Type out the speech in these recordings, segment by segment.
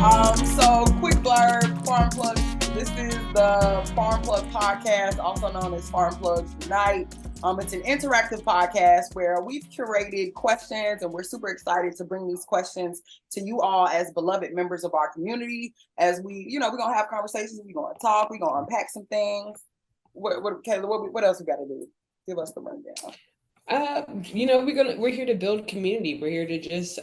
So quick blurb, Farm Plug. This is the Farm Plug podcast, also known as Farm Plugs Unite. It's an interactive podcast where we've curated questions, and we're super excited to bring these questions to you all as beloved members of our community. As we're gonna have conversations, we're gonna talk, we're gonna unpack some things. Kayla, what else we got to do? Give us the rundown. We're here to build community. We're here to just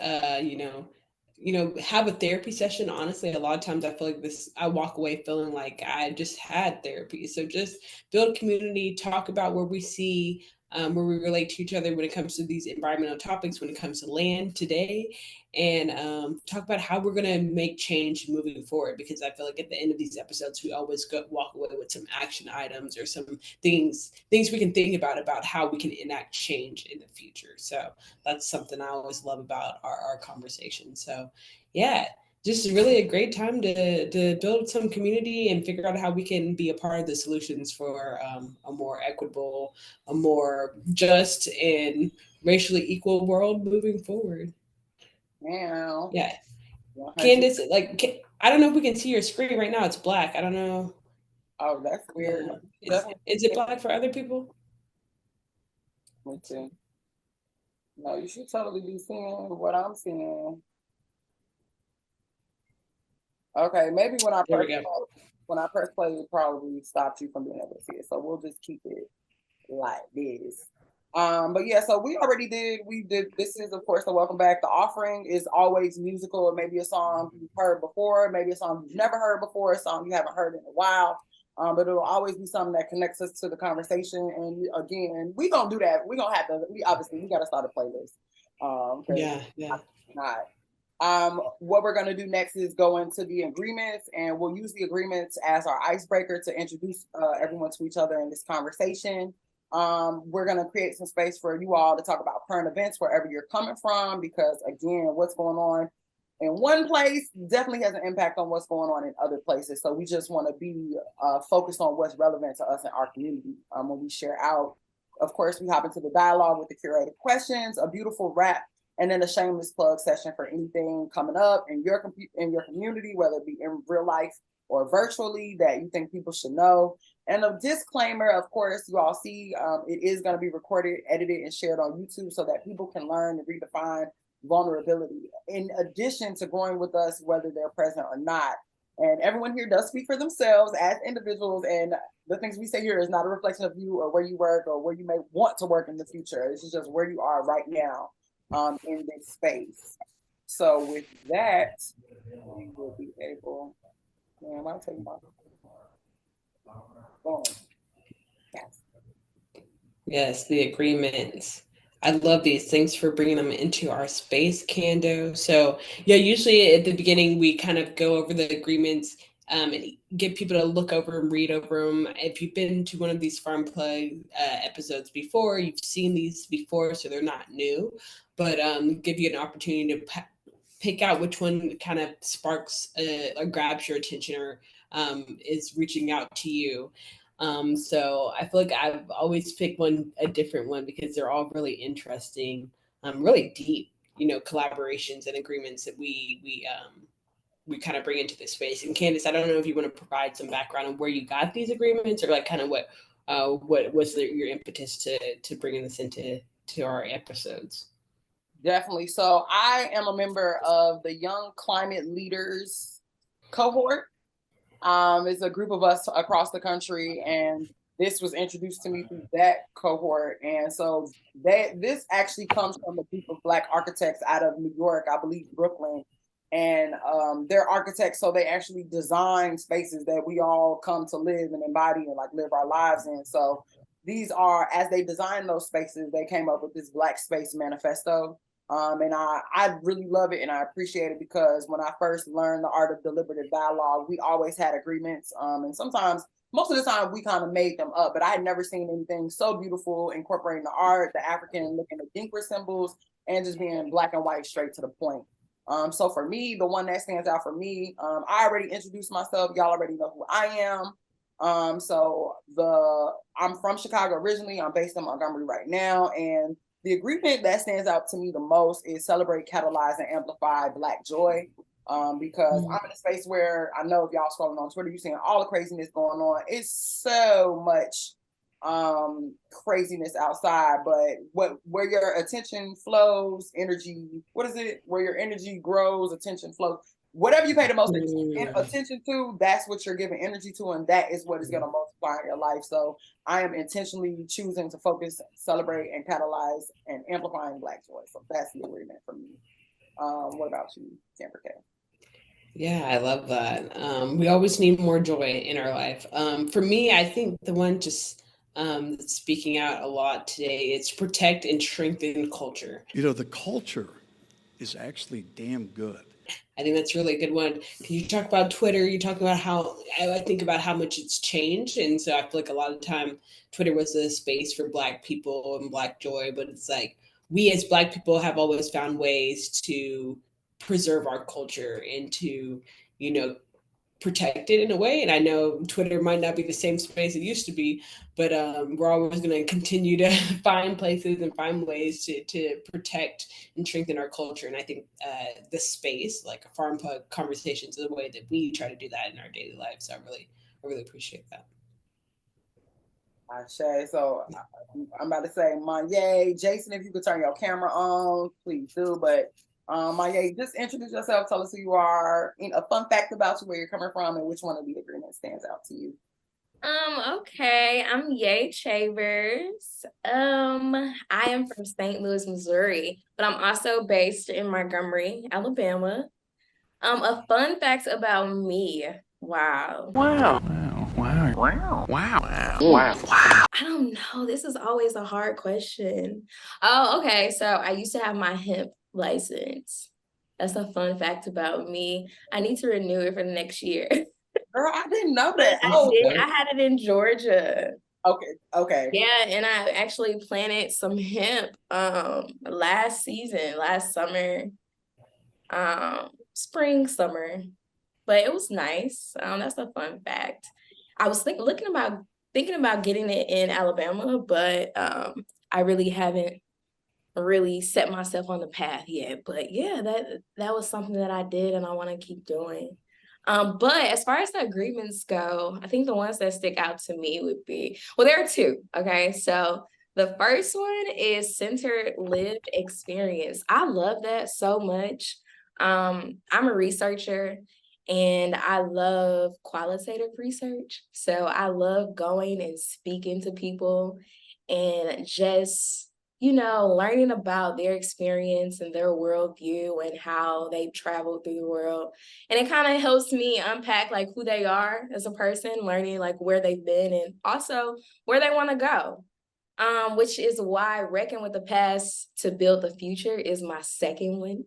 have a therapy session. Honestly, a lot of times I feel like I walk away feeling like I just had therapy. So just build community, talk about where we see where we relate to each other when it comes to these environmental topics, when it comes to land today, and talk about how we're going to make change moving forward. Because I feel like at the end of these episodes, we always walk away with some action items or some things we can think about how we can enact change in the future. So that's something I always love about our conversation. So yeah, just really a great time to build some community and figure out how we can be a part of the solutions for a more equitable, a more just and racially equal world moving forward. Now, Yeah. 100. Candace, I don't know if we can see your screen right now. It's black. I don't know. Oh, that's weird. Is it black for other people? Let me see. No, you should totally be seeing what I'm seeing. Okay, maybe There we go. when I press play, it probably stopped you from being able to see it. So we'll just keep it like this. But yeah, so we did this is of course the welcome back. The offering is always musical. It may be a song you've heard before, maybe a song you've never heard before, a song you haven't heard in a while. But it'll always be something that connects us to the conversation. And again, we gonna do that. We gonna have to. We gotta start a playlist. Because Yeah. not. What we're going to do next is go into the agreements, and we'll use the agreements as our icebreaker to introduce everyone to each other in this conversation. We're going to create some space for you all to talk about current events wherever you're coming from, because again, what's going on in one place definitely has an impact on what's going on in other places. So we just want to be focused on what's relevant to us in our community when we share out. Of course, we hop into the dialogue with the curated questions, a beautiful wrap, and then a shameless plug session for anything coming up in your community, whether it be in real life or virtually, that you think people should know. And a disclaimer, of course, you all see it is going to be recorded, edited, and shared on YouTube so that people can learn and redefine vulnerability, in addition to growing with us, whether they're present or not. And everyone here does speak for themselves as individuals, and the things we say here is not a reflection of you or where you work or where you may want to work in the future. This is just where you are right now in this space. So with that, we will be able. Man, I'll tell you about. Boom. Yes. Yes, the agreements. I love these. Thanks for bringing them into our space, Kando. So, yeah, usually at the beginning, we kind of go over the agreements and get people to look over and read over them. If you've been to one of these Farm Plug episodes before, you've seen these before, so they're not new, but give you an opportunity to pick out which one kind of sparks or grabs your attention or is reaching out to you. So I feel like I've always picked a different one because they're all really interesting, really deep, collaborations and agreements that we kind of bring into this space. And Candice, I don't know if you want to provide some background on where you got these agreements or like kind of what was your impetus to bringing this to our episodes. Definitely. So I am a member of the Young Climate Leaders cohort. It's a group of us across the country, and this was introduced to me through that cohort. And so this actually comes from a group of Black architects out of New York, I believe Brooklyn. And they're architects, so they actually design spaces that we all come to live and embody and like live our lives in. So these are, as they designed those spaces, they came up with this Black Space Manifesto. And I really love it and I appreciate it, because when I first learned the art of deliberative dialogue, we always had agreements. And sometimes, most of the time, we kind of made them up, but I had never seen anything so beautiful incorporating the art, the African looking at Dinka symbols, and just being black and white straight to the point. So for me, the one that stands out for me, I already introduced myself. Y'all already know who I am. I'm from Chicago originally. I'm based in Montgomery right now, and the agreement that stands out to me the most is celebrate, catalyze, and amplify Black joy. Because I'm in a space where I know if y'all scrolling on Twitter, you're seeing all the craziness going on. It's so much craziness outside, but where your attention flows, energy, what is it? Where your energy grows, attention flows. Whatever you pay the most attention to, that's what you're giving energy to, and that is what is going to multiply in your life. So I am intentionally choosing to focus, celebrate, and catalyze and amplifying Black joy. So that's the agreement for me. What about you, Amber K? Yeah, I love that. We always need more joy in our life. For me, I think the one just that's speaking out a lot today is protect and strengthen culture. You know, the culture is actually damn good. I think that's really a good one. You talk about Twitter, you talk about how I think about how much it's changed. And so I feel like a lot of time Twitter was a space for Black people and Black joy, but it's like we as Black people have always found ways to preserve our culture and to, you know, protect it in a way. And I know Twitter might not be the same space it used to be, but we're always going to continue to find places and find ways to protect and strengthen our culture. And I think the space, like a farm plug conversations, is a way that we try to do that in our daily lives. So I really appreciate that. Ashe. So I'm about to say, Manye, Jason, if you could turn your camera on, please do. But Manye, just introduce yourself. Tell us who you are. A fun fact about you, where you're coming from, and which one of the agreements stands out to you. Okay, I'm Ye Chavers. I am from St. Louis, Missouri, but I'm also based in Montgomery, Alabama. A fun fact about me. Wow. Wow. Wow. Wow. Wow. Wow. I don't know. This is always a hard question. Oh, okay. So I used to have my hemp license. That's a fun fact about me. I need to renew it for the next year. Girl, I didn't know that. I had it in Georgia. Okay. Yeah, and I actually planted some hemp last summer, spring, summer. But it was nice. That's a fun fact. I was thinking about getting it in Alabama, but I really haven't really set myself on the path yet. But yeah, that was something that I did and I want to keep doing. But as far as the agreements go, I think the ones that stick out to me would be, well, there are two. Okay. So the first one is centered lived experience. I love that so much. I'm a researcher and I love qualitative research. So I love going and speaking to people and just learning about their experience and their worldview and how they've traveled through the world. And it kind of helps me unpack like who they are as a person, learning like where they've been and also where they want to go. Which is why Reckon with the Past to Build the Future is my second one.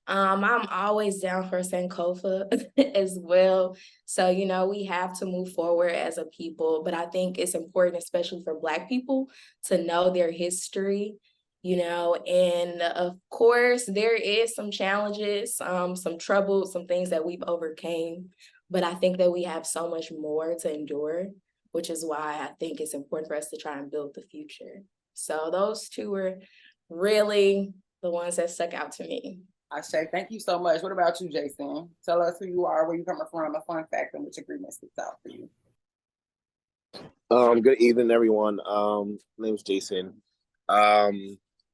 I'm always down for Sankofa as well. So, we have to move forward as a people, but I think it's important, especially for Black people, to know their history, and of course, there is some challenges, some trouble, some things that we've overcame, but I think that we have so much more to endure, which is why I think it's important for us to try and build the future. So those two were really the ones that stuck out to me. Ashe, thank you so much. What about you, Jason? Tell us who you are, where you're coming from, a fun fact, and which agreement sticks out for you. Good evening, everyone. My name is Jason. I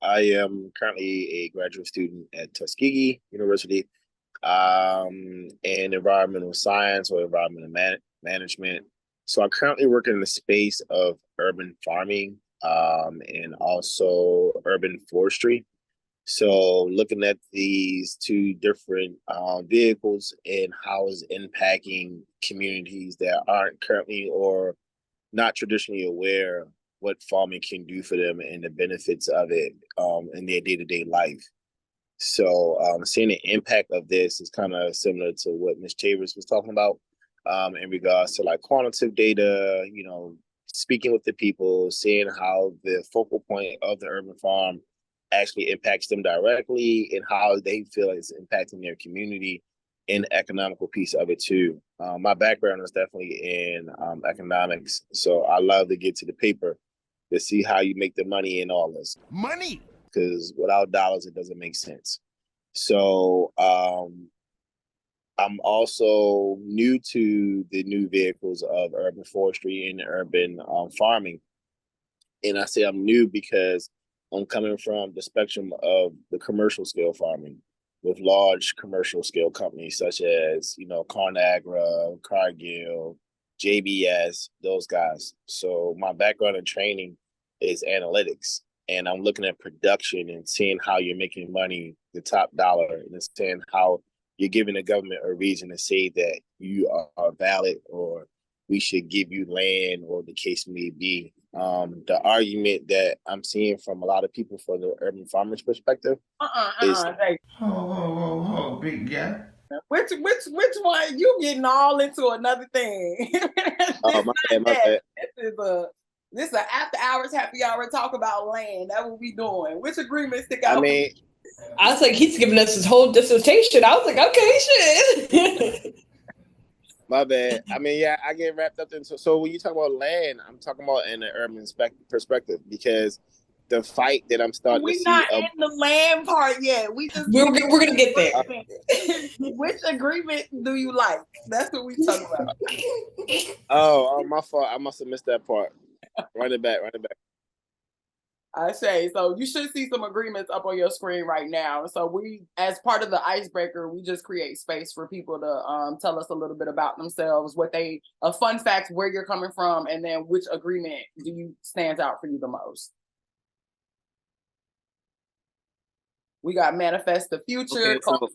am currently a graduate student at Tuskegee University in environmental science or environmental management. So I currently work in the space of urban farming and also urban forestry. So looking at these two different vehicles and how it's impacting communities that aren't currently or not traditionally aware what farming can do for them and the benefits of it in their day-to-day life. So seeing the impact of this is kind of similar to what Ms. Chavers was talking about in regards to like quantitative data, speaking with the people, seeing how the focal point of the urban farm actually impacts them directly and how they feel it's impacting their community and the economical piece of it too. My background is definitely in economics, so I love to get to the paper to see how you make the money in all this. Money! Because without dollars, it doesn't make sense. So I'm also new to the new vehicles of urban forestry and urban farming. And I say I'm new because I'm coming from the spectrum of the commercial scale farming with large commercial scale companies such as, Carnagra, Cargill, JBS, those guys. So my background and training is analytics. And I'm looking at production and seeing how you're making money, the top dollar, and seeing how you're giving the government a reason to say that you are valid or we should give you land or the case may be. The argument that I'm seeing from a lot of people from the urban farmers perspective is big guy. Which one? You getting all into another thing? oh my bad, my bad. This is an after hours happy hour talk about land. That's what we doing. Which agreement stick out? I was like, he's giving us his whole dissertation. I was like, okay, shit. My bad. Yeah, I get wrapped up into. So when you talk about land, I'm talking about in the urban perspective because the fight that I'm starting to see. We're not in the land part yet. We're gonna get there. Which agreement do you like? That's what we talking about. Oh, my fault. I must have missed that part. Run it back. I say, so you should see some agreements up on your screen right now. So we, as part of the icebreaker, we just create space for people to tell us a little bit about themselves, fun facts, where you're coming from, and then which agreement stands out for you the most. We got manifest the future. Okay, so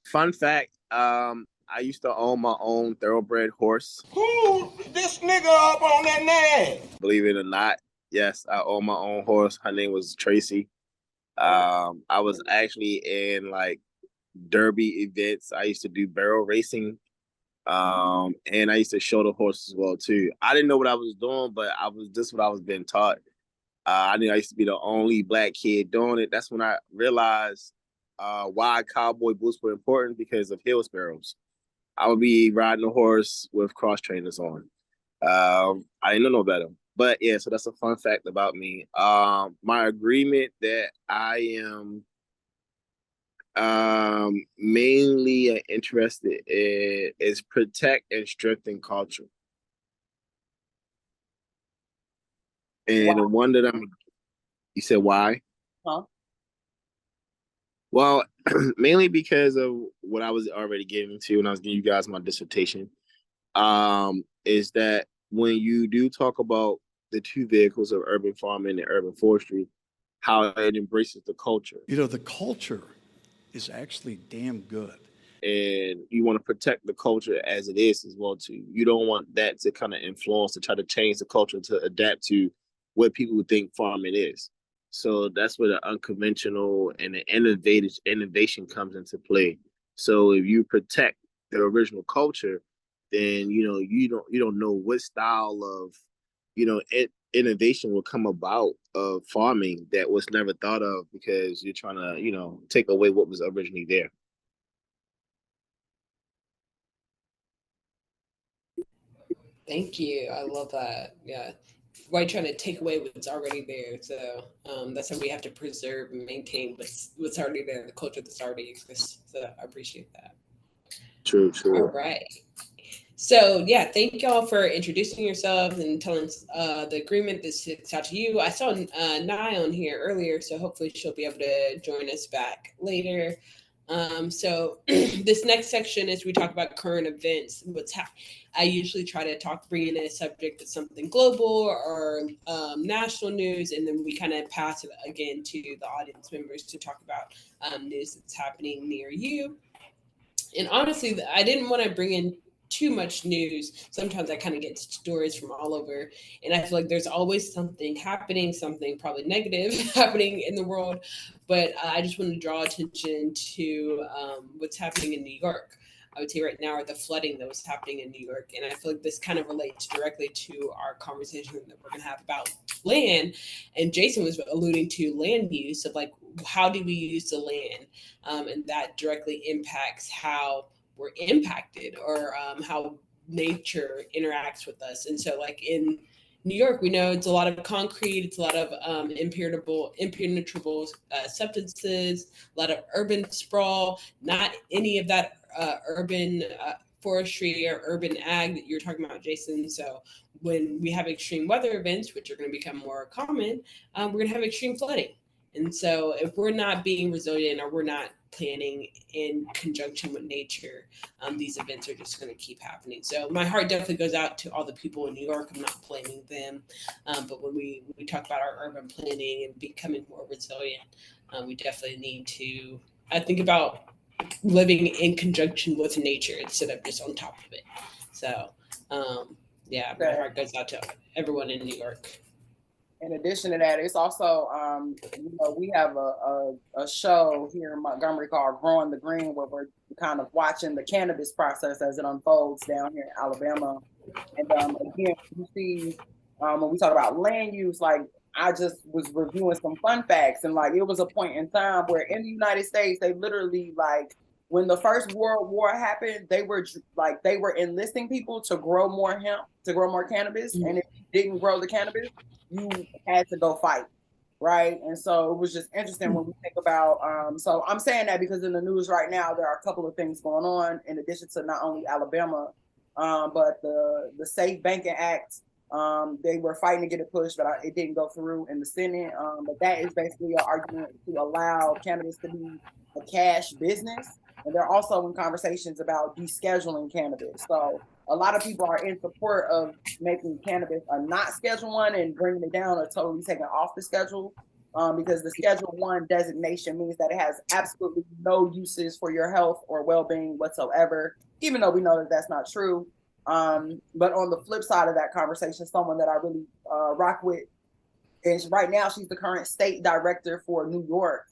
fun fact, I used to own my own thoroughbred horse. Who this nigga up on that name? Believe it or not, yes, I own my own horse. Her name was Tracy. I was actually in like derby events. I used to do barrel racing. And I used to show the horse as well too. I didn't know what I was doing, but this is what I was being taught. I knew I used to be the only black kid doing it. That's when I realized why cowboy boots were important, because of hill sparrows. I would be riding a horse with cross trainers on. I didn't know no better. But yeah, so that's a fun fact about me. My agreement that I am mainly interested in is protect and strengthen culture. And the one that you said why? Huh? Well, mainly because of what I was already getting to when I was giving you guys my dissertation, is that when you do talk about the two vehicles of urban farming and urban forestry, how it embraces the culture. The culture is actually damn good. And you want to protect the culture as it is as well too. You don't want that to kind of influence, to try to change the culture to adapt to what people think farming is. So that's where the unconventional and the innovation comes into play. So if you protect the original culture, then you don't know what style of innovation will come about of farming that was never thought of, because you're trying to take away what was originally there. Thank you. I love that. Yeah. Why trying to take away what's already there? So that's how we have to preserve and maintain what's already there, the culture that's already exists. So I appreciate that. True. All right. So yeah, thank y'all for introducing yourselves and telling us the agreement that sticks out to you. I saw Nye on here earlier, so hopefully she'll be able to join us back later. So this next section is we talk about current events. I usually try to bring in a subject that's something global or national news, and then we kind of pass it again to the audience members to talk about news that's happening near you. And honestly, I didn't want to bring in too much news. Sometimes I kind of get stories from all over, and I feel like there's always something happening, something probably negative happening in the world. But I just want to draw attention to what's happening in New York. I would say right now are the flooding that was happening in New York. And I feel like this kind of relates directly to our conversation that we're going to have about land. And Jason was alluding to land use of like, how do we use the land? And that directly impacts how we're impacted or how nature interacts with us. And so like in New York, we know it's a lot of concrete, it's a lot of impenetrable substances, a lot of urban sprawl. Not any of that urban forestry or urban ag that you're talking about, Jason. So when we have extreme weather events, which are going to become more common, we're going to have extreme flooding. And so if we're not being resilient or we're not planning in conjunction with nature, these events are just going to keep happening. So my heart definitely goes out to all the people in New York. I'm not blaming them. But when we talk about our urban planning and becoming more resilient, we definitely need to think about living in conjunction with nature instead of just on top of it. So, yeah, my heart goes out to everyone in New York. In addition to that, it's also, we have a show here in Montgomery called Growing the Green, where we're kind of watching the cannabis process as it unfolds down here in Alabama. And again, you see, when we talk about land use, like I just was reviewing some fun facts, and like it was a point in time where in the United States, they literally like when the First World War happened, they were enlisting people to grow more hemp, to grow more cannabis, and if you didn't grow the cannabis, you had to go fight, right? And so it was just interesting when we think about, so I'm saying that because in the news right now, there are a couple of things going on in addition to not only Alabama, but the Safe Banking Act, they were fighting to get it pushed, but it didn't go through in the Senate. But that is basically an argument to allow cannabis to be a cash business. And they're also in conversations about descheduling cannabis. So a lot of people are in support of making cannabis a not Schedule 1 and bringing it down or totally taking off the schedule, because the Schedule 1 designation means that it has absolutely no uses for your health or well-being whatsoever, even though we know that that's not true. But on the flip side of that conversation, someone that I really rock with is right now she's the current state director for New York,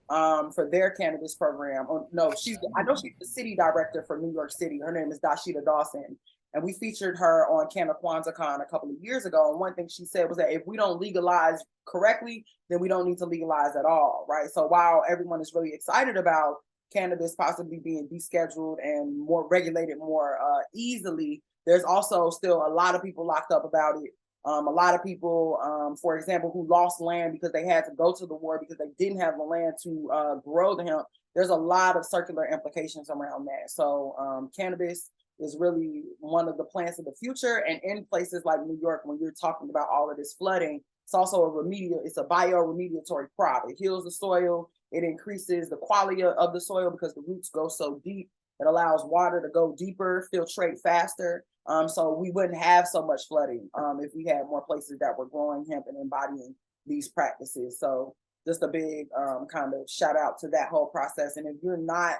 for their cannabis program. I know she's the city director for New York City. Her name is Dashida Dawson. And we featured her on Canna Kwanzaa a couple of years ago. And one thing she said was that if we don't legalize correctly, then we don't need to legalize at all, right? So while everyone is really excited about cannabis possibly being descheduled and more regulated more easily, there's also still a lot of people locked up about it. A lot of people, for example, who lost land because they had to go to the war because they didn't have the land to grow the hemp. There's a lot of circular implications around that. So cannabis is really one of the plants of the future. And in places like New York, when you're talking about all of this flooding, it's also it's a bioremediatory crop. It heals the soil. It increases the quality of the soil because the roots go so deep. It allows water to go deeper, filtrate faster. So we wouldn't have so much flooding if we had more places that were growing hemp and embodying these practices. So just a big kind of shout out to that whole process. And if you're not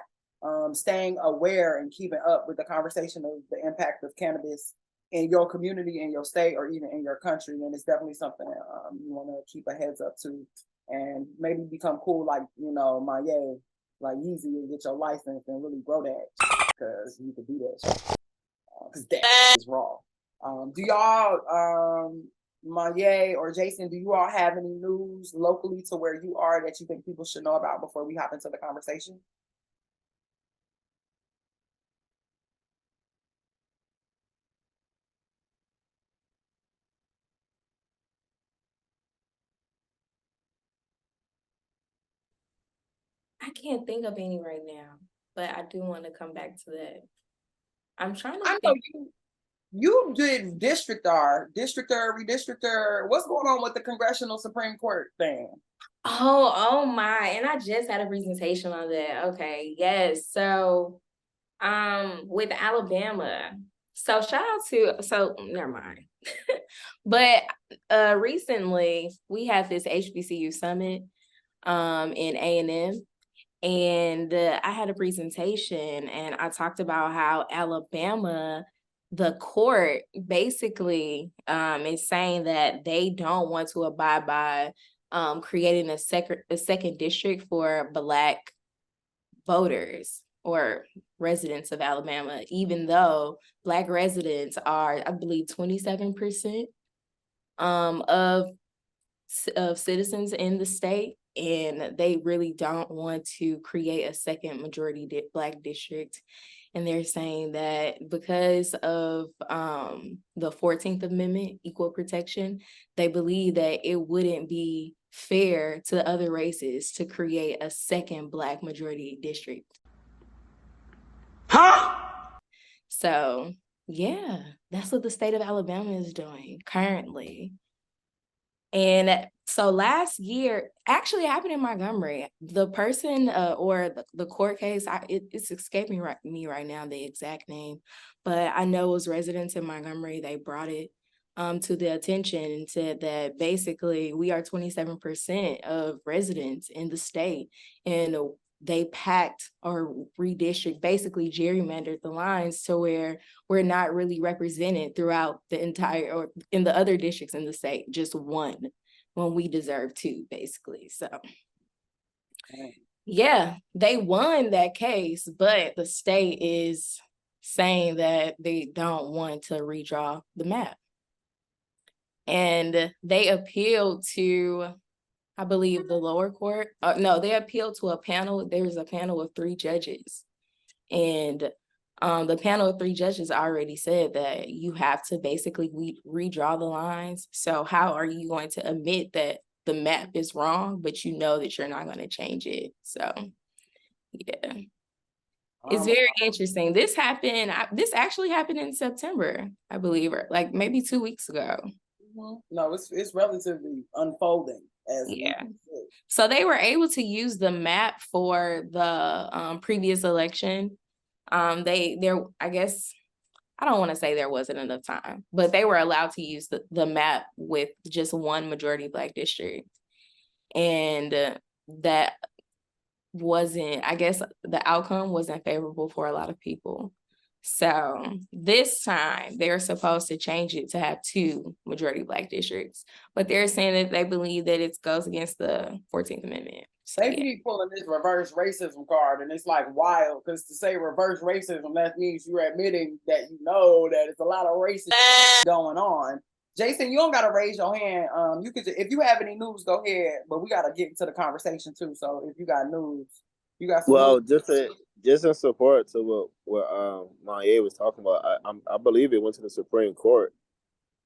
staying aware and keeping up with the conversation of the impact of cannabis in your community, in your state, or even in your country, then it's definitely something you want to keep a heads up to and maybe become cool like, Maye, like Yeezy, and get your license and really grow that because you could do that because that is raw. Do y'all, Maye or Jason, do you all have any news locally to where you are that you think people should know about before we hop into the conversation? I can't think of any right now, but I do want to come back to that. I'm trying to I think. know you did redistrictor. What's going on with the Congressional Supreme Court thing? Oh my. And I just had a presentation on that. Okay. Yes. So with Alabama. So never mind. But recently we had this HBCU summit in A&M. And I had a presentation and I talked about how Alabama, the court basically is saying that they don't want to abide by creating a second district for Black voters or residents of Alabama, even though Black residents are, I believe, 27% of citizens in the state. And they really don't want to create a second majority Black district. And they're saying that because of the 14th Amendment, equal protection, they believe that it wouldn't be fair to other races to create a second Black majority district. So yeah, that's what the state of Alabama is doing currently. And so last year, actually happened in Montgomery. The person or the court case, it's escaping me right now, the exact name, but I know it was residents in Montgomery. They brought it to the attention and said that basically we are 27% of residents in the state, and they packed or redistrict, basically gerrymandered the lines to where we're not really represented throughout the entire, or in the other districts in the state, just one, when we deserve two, basically. So yeah, they won that case, but the state is saying that they don't want to redraw the map. And they appealed to, I believe, the lower court. No, they appealed to a panel. There was a panel of 3 judges. And the panel of 3 judges already said that you have to basically redraw the lines. So how are you going to admit that the map is wrong, but you know that you're not going to change it? So yeah, it's very interesting. This actually happened in September, I believe, or like maybe 2 weeks ago. No, it's relatively unfolding. Yeah. So they were able to use the map for the previous election. I guess, I don't want to say there wasn't enough time, but they were allowed to use the map with just one majority Black district. And that wasn't, I guess the outcome wasn't favorable for a lot of people. So this time they're supposed to change it to have 2 majority Black districts, but they're saying that they believe that it goes against the 14th Amendment. So, they keep pulling this reverse racism card, and it's like wild, because to say reverse racism, that means you're admitting that you know that it's a lot of racism going on. Jason, you don't gotta raise your hand. You could, if you have any news, go ahead. But we gotta get into the conversation too. So if you got news, you got some. Well, news. just in support to what Maya was talking about, I believe it went to the Supreme Court,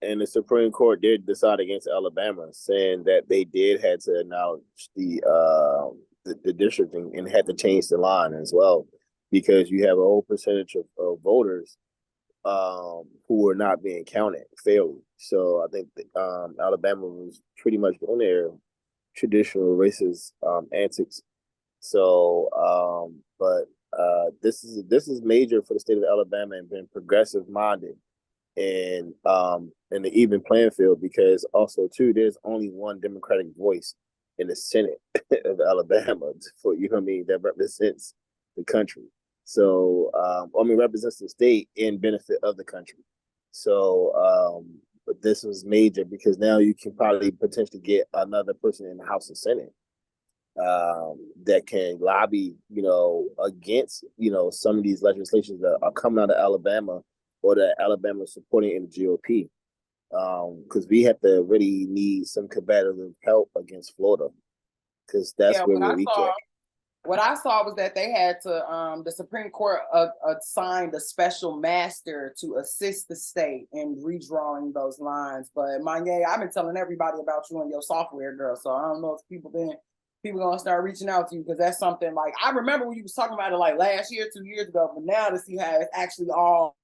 and the Supreme Court did decide against Alabama, saying that they did had to acknowledge the districting and had to change the line as well, because you have a whole percentage of voters who were not being counted fairly. So I think Alabama was pretty much on their traditional racist antics. So, but this is major for the state of Alabama and been progressive minded and in the even playing field, because also too there's only one Democratic voice in the Senate of Alabama, for you know what I mean, that represents the country. So represents the state in benefit of the country. So but this was major because now you can probably potentially get another person in the House and Senate that can lobby, against, some of these legislations that are coming out of Alabama or that Alabama is supporting in the GOP. Because we have to really need some combative help against Florida, because that's where we're weak at. What I saw was that they had to, the Supreme Court assigned a special master to assist the state in redrawing those lines. But Manye, I've been telling everybody about you and your software, girl. So I don't know if people gonna start reaching out to you, because that's something like, I remember when you was talking about it like last year, 2 years ago, but now to see how it's actually all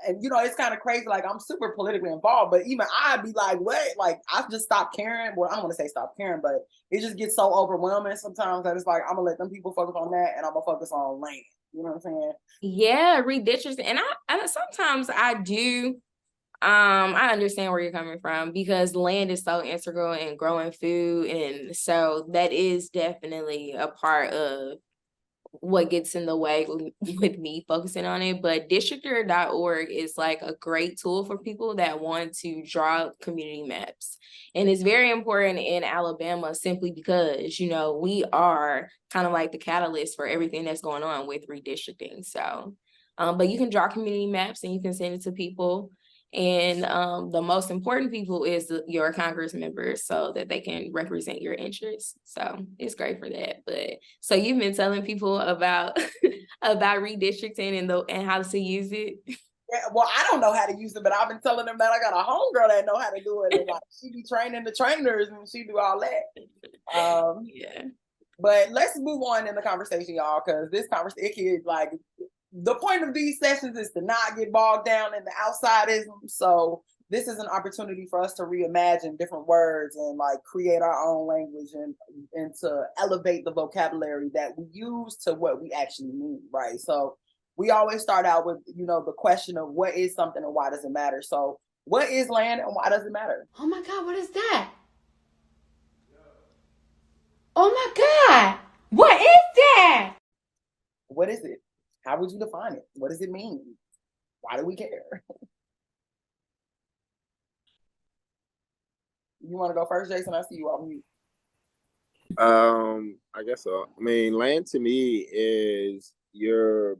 and it's kind of crazy. Like, I'm super politically involved, but even I'd be like, what? Like, I just stopped caring. Well, I don't want to say stop caring, but it just gets so overwhelming sometimes that it's like, I'm gonna let them people focus on that and I'm gonna focus on land. You know what I'm saying? Yeah, redistricting. And I sometimes I do I understand where you're coming from, because land is so integral in growing food, and so that is definitely a part of what gets in the way with me focusing on it. But districtor.org is like a great tool for people that want to draw community maps. And it's very important in Alabama simply because, we are kind of like the catalyst for everything that's going on with redistricting. So, but you can draw community maps and you can send it to people. And the most important people is your Congress members, so that they can represent your interests. So it's great for that. But so you've been telling people about about redistricting and how to use it. Yeah, well, I don't know how to use it, but I've been telling them that I got a homegirl that know how to do it. And like, she be training the trainers and she do all that. Yeah. But let's move on in the conversation, y'all, because this conversation, the point of these sessions is to not get bogged down in the outsidism. So this is an opportunity for us to reimagine different words and like create our own language and to elevate the vocabulary that we use to what we actually mean, right? So we always start out with, you know, the question of what is something and why does it matter? So what is land and why does it matter? Oh my God, what is that? Oh my God, what is that? What is it? How would you define it? What does it mean? Why do we care? You want to go first, Jason? I see you on mute. I guess so. I mean, land to me is your,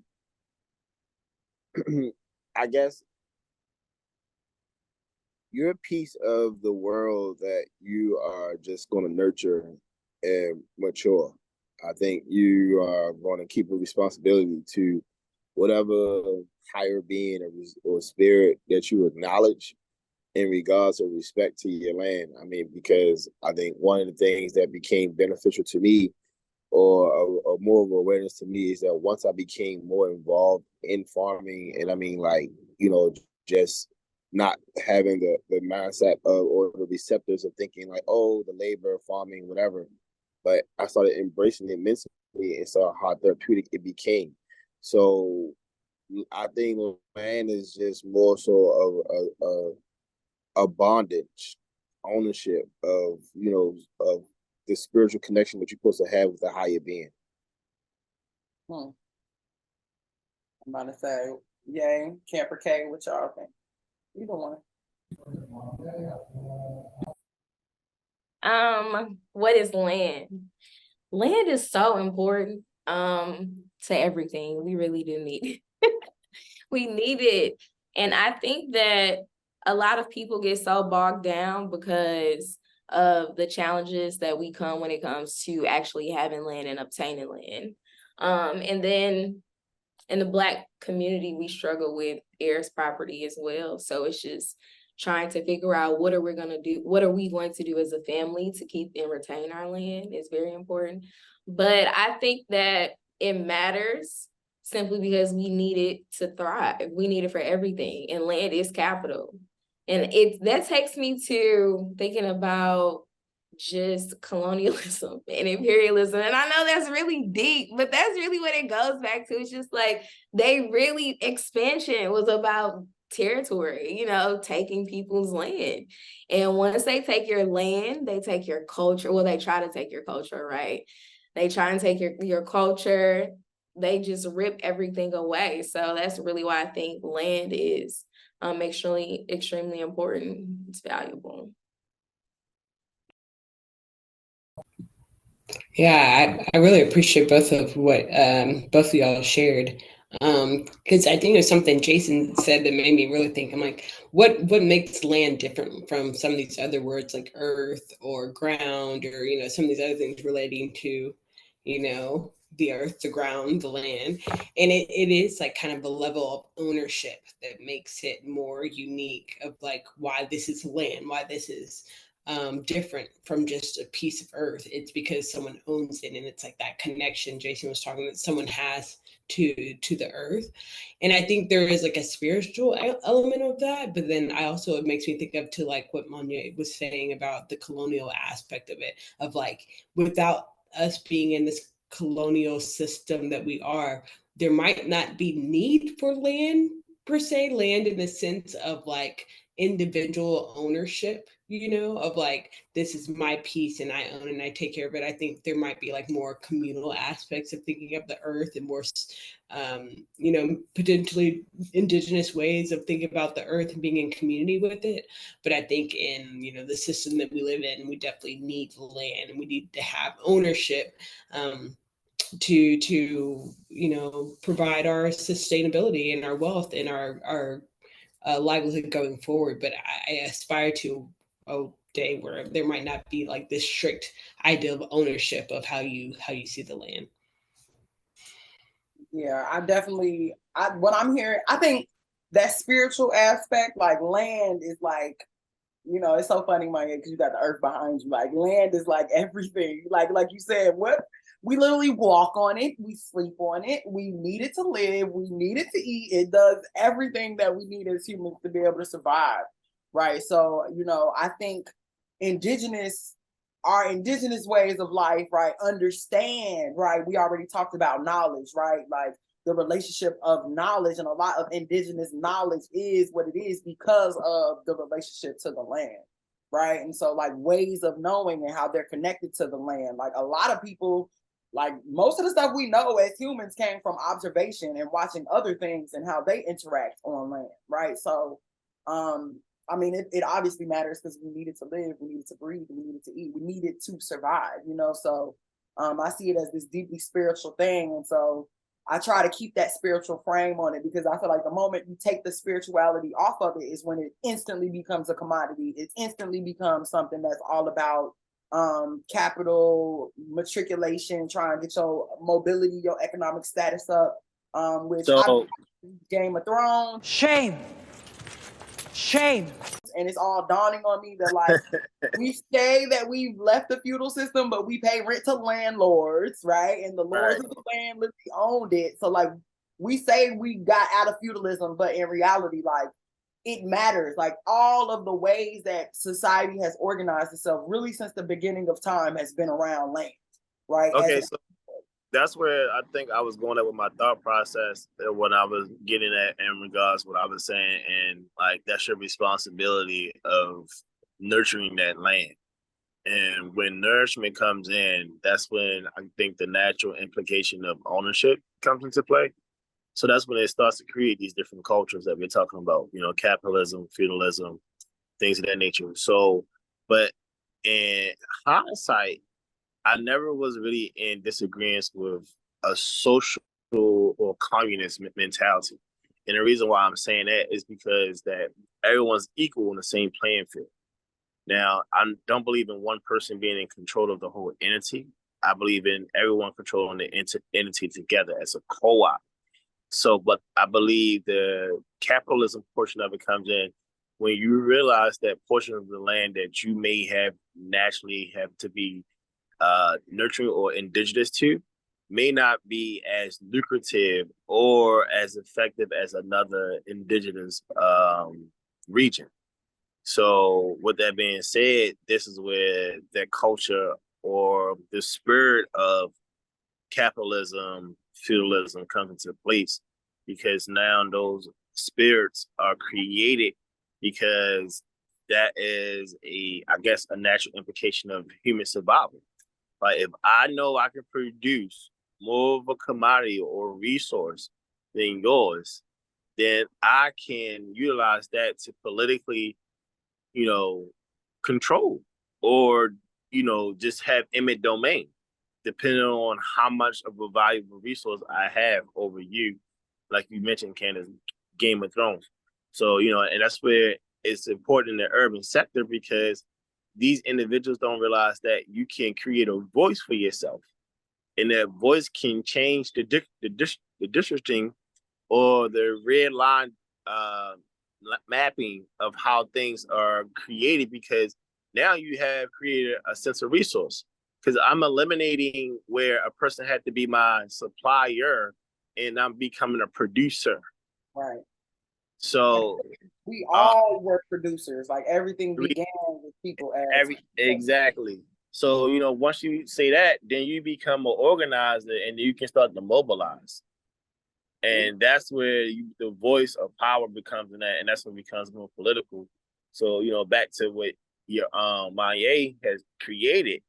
I guess, your piece of the world that you are just going to nurture and mature. I think you are going to keep a responsibility to whatever higher being or spirit that you acknowledge in regards of respect to your land. I mean, because I think one of the things that became beneficial to me or more of awareness to me is that once I became more involved in farming, and I mean, like, you know, just not having the mindset of or the receptors of thinking like, oh, the labor, farming, whatever. But I started embracing it mentally and saw how therapeutic it became. So I think land is just more so of a bondage, ownership of, you know, of the spiritual connection that you're supposed to have with the higher being. I'm about to say, yay, Camper K, what y'all think? Either one. What is land? Land is so important to everything. We really do need it. We need it. And I think that a lot of people get so bogged down because of the challenges that we come when it comes to actually having land and obtaining land. And then in the Black community, we struggle with heirs property as well. So it's just trying to figure out what are we going to do? What are we going to do as a family to keep and retain our land is very important. But I think that it matters simply because we need it to thrive. We need it for everything. And land is capital. And that takes me to thinking about just colonialism and imperialism. And I know that's really deep, but that's really what it goes back to. It's just like expansion was about territory, you know, taking people's land. And once they take your land, they take your culture. Well, they try to take your culture, right? They try and take your culture. They just rip everything away. So that's really why I think land is extremely important. It's valuable. Yeah, I really appreciate both of what both of y'all shared. Because I think there's something Jason said that made me really think. I'm like, what makes land different from some of these other words like earth or ground or, you know, some of these other things relating to, you know, the earth, the ground, the land. And it is like kind of the level of ownership that makes it more unique of like why this is land, why this is different from just a piece of earth. It's because someone owns it, and it's like that connection Jason was talking that someone has to the earth. And I think there is like a spiritual element of that, but then I also, it makes me think of to like what Monia was saying about the colonial aspect of it, of like without us being in this colonial system that we are, there might not be need for land per se, land in the sense of like individual ownership, you know, of like, this is my piece and I own and I take care of it. I think there might be like more communal aspects of thinking of the earth and more, you know, potentially indigenous ways of thinking about the earth and being in community with it. But I think in, you know, the system that we live in, we definitely need land and we need to have ownership to you know, provide our sustainability and our wealth and our livelihood going forward. But I aspire to a day where there might not be like this strict idea of ownership of how you see the land. Yeah, what I'm hearing, I think that spiritual aspect, like land is like, you know, it's so funny, Maya, because you got the earth behind you. Like land is like everything. Like you said, what We literally walk on it, we sleep on it, we need it to live, we need it to eat. It does everything that we need as humans to be able to survive, right? So, I think our indigenous ways of life, right, understand, right? We already talked about knowledge, right? Like the relationship of knowledge, and a lot of indigenous knowledge is what it is because of the relationship to the land, right? And so like ways of knowing and how they're connected to the land. Like a lot of people, like most of the stuff we know as humans came from observation and watching other things and how they interact on land, right? So I mean, it obviously matters because we need it to live, we need it to breathe, we need it to eat, we need it to survive, so I see it as this deeply spiritual thing. And so I try to keep that spiritual frame on it, because I feel like the moment you take the spirituality off of it is when it instantly becomes a commodity. It instantly becomes something that's all about capital, matriculation, trying to get your mobility, your economic status up, which So Game of Thrones. Shame. And it's all dawning on me that like we say that we've left the feudal system, but we pay rent to landlords, right? And the lords of the land literally owned it. So like we say we got out of feudalism, but in reality, like it matters. Like all of the ways that society has organized itself really since the beginning of time has been around land, right? Okay, so that's where I think I was going at with my thought process when I was getting at in regards to what I was saying, and like that's your responsibility of nurturing that land. And when nourishment comes in, that's when I think the natural implication of ownership comes into play. So that's when it starts to create these different cultures that we're talking about, capitalism, feudalism, things of that nature. So, but in hindsight, I never was really in disagreement with a social or communist mentality. And the reason why I'm saying that is because that everyone's equal in the same playing field. Now, I don't believe in one person being in control of the whole entity. I believe in everyone controlling the entity together as a co-op. So, but I believe the capitalism portion of it comes in when you realize that portion of the land that you may have naturally have to be nurturing or indigenous to may not be as lucrative or as effective as another indigenous region. So with that being said, this is where that culture or the spirit of capitalism, feudalism comes into place, because now those spirits are created because that is a natural implication of human survival. Like if I know I can produce more of a commodity or resource than yours, then I can utilize that to politically, control or, just have eminent domain, depending on how much of a valuable resource I have over you. Like you mentioned, Candace, Game of Thrones. So, and that's where it's important in the urban sector, because these individuals don't realize that you can create a voice for yourself, and that voice can change the districting or the red line mapping of how things are created, because now you have created a sense of resource. Because I'm eliminating where a person had to be my supplier and I'm becoming a producer. Right. So we all were producers. Like everything began with people as exactly. So, once you say that, then you become an organizer and you can start to mobilize. And that's where the voice of power becomes in that, and that's when it becomes more political. So, back to what your Maya has created,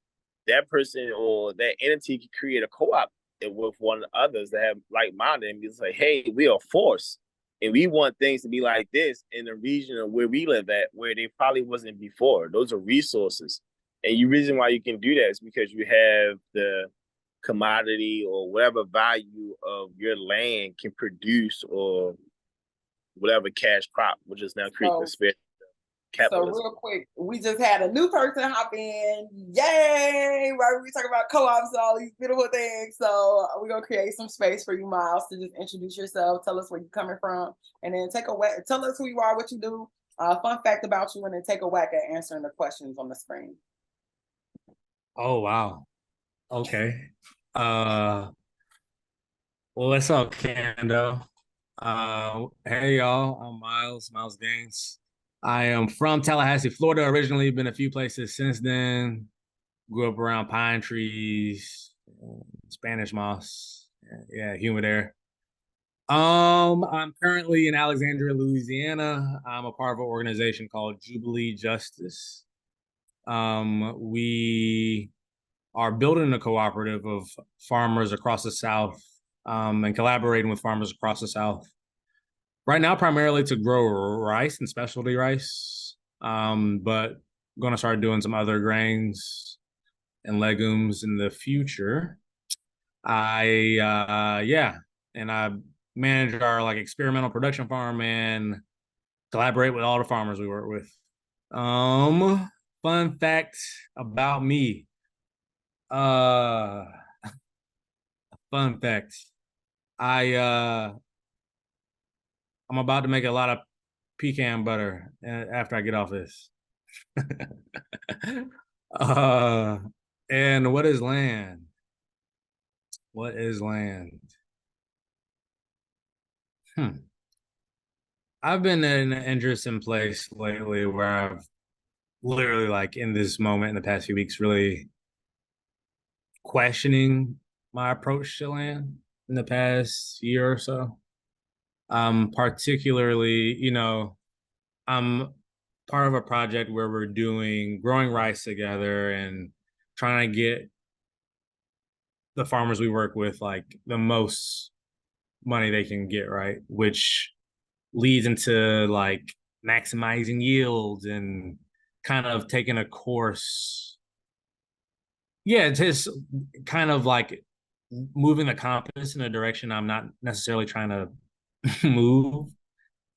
that person or that entity can create a co-op with one of the others that have like-minded and be like, hey, we are force. And we want things to be like this in the region of where we live at, where they probably wasn't before. Those are resources. And the reason why you can do that is because you have the commodity or whatever value of your land can produce, or whatever cash crop, which is now creating the spirit of capitalism. So real quick, we just had a new person hop in. Yay! Right, we talk about co-ops and all these beautiful things. So we're gonna create some space for you, Miles, to just introduce yourself, tell us where you're coming from, and then tell us who you are, what you do, fun fact about you, and then take a whack at answering the questions on the screen. Oh, wow. Okay. Uh, well, what's up, Kando? Hey y'all, I'm Miles Gaines. I am from Tallahassee, Florida, originally, been a few places since then. Grew up around pine trees, Spanish moss, yeah, humid air. I'm currently in Alexandria, Louisiana. I'm a part of an organization called Jubilee Justice. We are building a cooperative of farmers across the South, and collaborating with farmers across the South. Right now, primarily to grow rice and specialty rice, but going to start doing some other grains and legumes in the future. Yeah, and I manage our like experimental production farm and collaborate with all the farmers we work with. Fun fact about me. Uh, Fun fact. I'm about to make a lot of pecan butter after I get off this. uh, and what is land? What is land? I've been in an interesting place lately where I've literally, like, in this moment in the past few weeks, really questioning my approach to land in the past year or so. Particularly, I'm part of a project where we're doing growing rice together and trying to get the farmers we work with like the most money they can get, right? Which leads into like maximizing yields and kind of taking a course. Yeah, it's just kind of like moving the compass in a direction I'm not necessarily trying to move,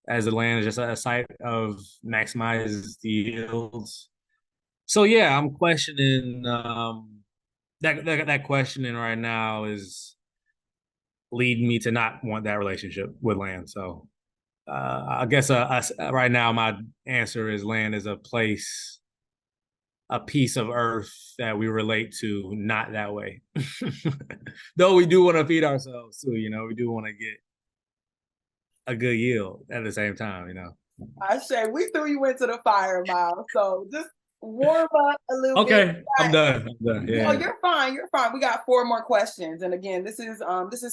as the land is just a site of maximize the yields. So yeah, I'm questioning that questioning right now is leading me to not want that relationship with land. So I guess right now my answer is land is a place, a piece of earth that we relate to not that way. Though we do want to feed ourselves too, we do want to get a good yield at the same time. I say we threw you into the fire, Miles. So just warm up a little bit. Okay, I'm done. Yeah. No, you're fine. You're fine. We got 4 more questions. And again, this is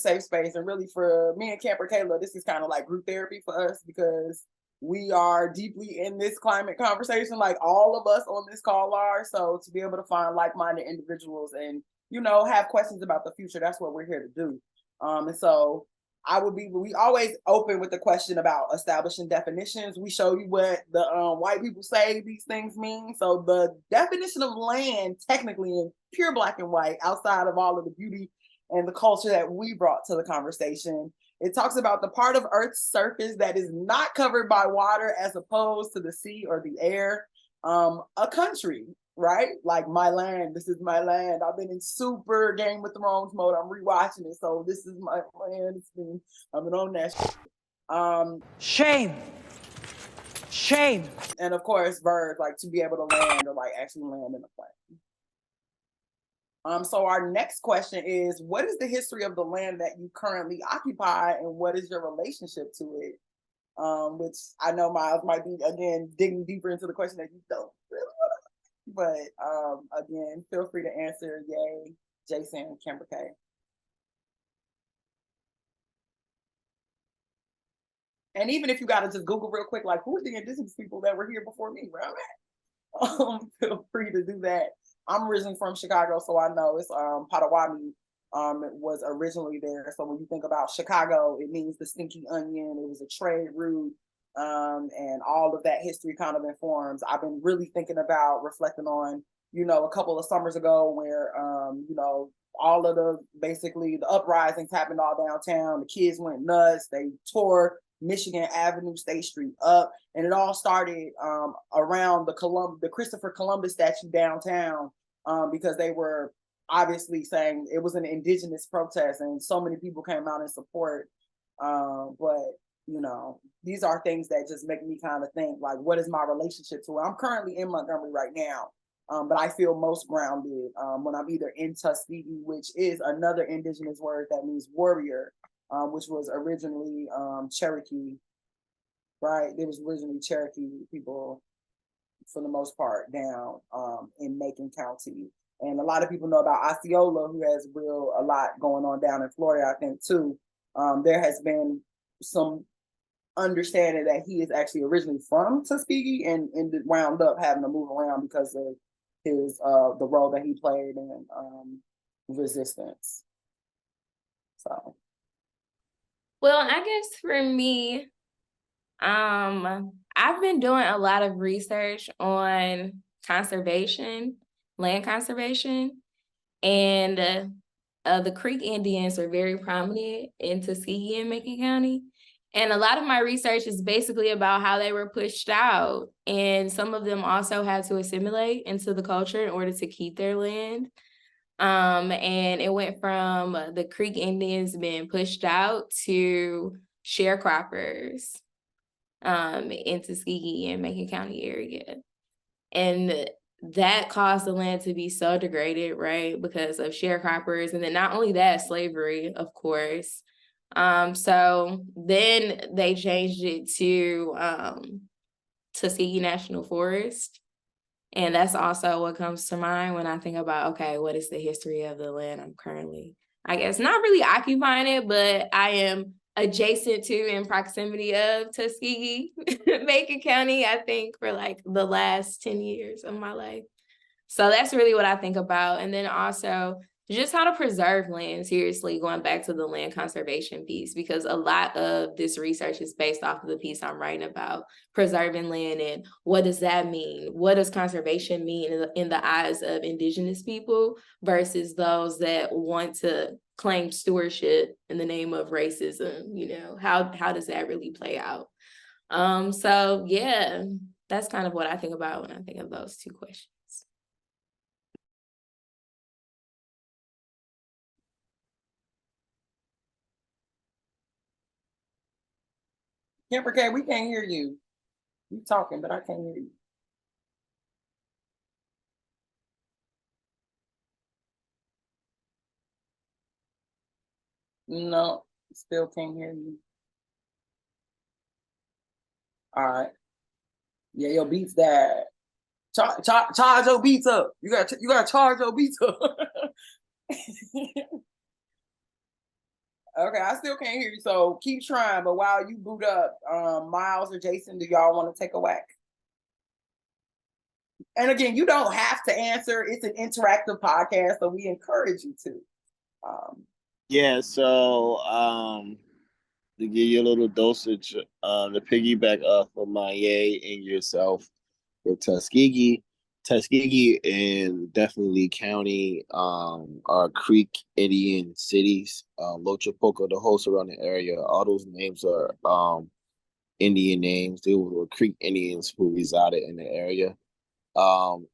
safe space. And really for me and Camper Kayla, this is kind of like group therapy for us because we are deeply in this climate conversation, like all of us on this call are. So to be able to find like-minded individuals and, have questions about the future, that's what we're here to do. And so we always open with the question about establishing definitions. We show you what the white people say these things mean. So the definition of land, technically in pure black and white, outside of all of the beauty and the culture that we brought to the conversation, it talks about the part of Earth's surface that is not covered by water as opposed to the sea or the air. A country, right? Like my land, this is my land. I've been in super Game of Thrones mode. I'm rewatching it, so this is my land. I've been on that. Shame. And of course, birds, like to be able to land or like actually land in a plane. So our next question is, what is the history of the land that you currently occupy, and what is your relationship to it? Which I know Miles might be again digging deeper into the question that you don't really want to. But again, feel free to answer. Yay, Jason, Kimber K. And even if you got to just Google real quick, like who are the indigenous people that were here before me, where I'm at? Feel free to do that. I'm originally from Chicago, so I know it's Potawatomi. It was originally there. So when you think about Chicago, it means the stinky onion. It was a trade route. And all of that history kind of informs. I've been really thinking about reflecting on, a couple of summers ago where, all of basically the uprisings happened all downtown. The kids went nuts. They tore Michigan Avenue, State Street up. And it all started around the Christopher Columbus statue downtown because they were obviously saying it was an indigenous protest and so many people came out in support. But these are things that just make me kind of think like, what is my relationship to it? I'm currently in Montgomery right now. But I feel most grounded when I'm either in Tuskegee, which is another indigenous word that means warrior, which was originally Cherokee, right? There was originally Cherokee people for the most part down in Macon County. And a lot of people know about Osceola, who has a lot going on down in Florida, I think, too. There has been some understanding that he is actually originally from Tuskegee and wound up having to move around because of his the role that he played in resistance. So, well, I guess for me, I've been doing a lot of research on conservation, land conservation, and the Creek Indians are very prominent in Tuskegee and Macon County. And a lot of my research is basically about how they were pushed out. And some of them also had to assimilate into the culture in order to keep their land. And it went from the Creek Indians being pushed out to sharecroppers in Tuskegee and Macon County area. And that caused the land to be so degraded, right? Because of sharecroppers. And then not only that, slavery, of course. So then they changed it to Tuskegee National Forest. And that's also what comes to mind when I think about, okay, what is the history of the land I'm currently, I guess, not really occupying it, but I am adjacent to in proximity of Tuskegee, Macon County, I think, for like the last 10 years of my life. So that's really what I think about. And then also just how to preserve land, seriously, going back to the land conservation piece, because a lot of this research is based off of the piece I'm writing about preserving land and what does that mean? What does conservation mean in the eyes of Indigenous people versus those that want to claim stewardship in the name of racism? You know, how does that really play out? So yeah, that's kind of what I think about when I think of those two questions. Kimber K, we can't hear you. You talking, but I can't hear you. No, still can't hear you. All right. Yeah, your beats died. Charge your beats up. You gotta charge your beats up. Okay, I still can't hear you, so keep trying. But while you boot up, Miles or Jason, do y'all want to take a whack? And again, you don't have to answer. It's an interactive podcast, so we encourage you to. Yeah, so to give you a little dosage, to piggyback off of my yay and yourself with Tuskegee. Tuskegee and definitely county are Creek Indian cities. Lochapoka, the whole surrounding area, all those names are Indian names. They were Creek Indians who resided in the area.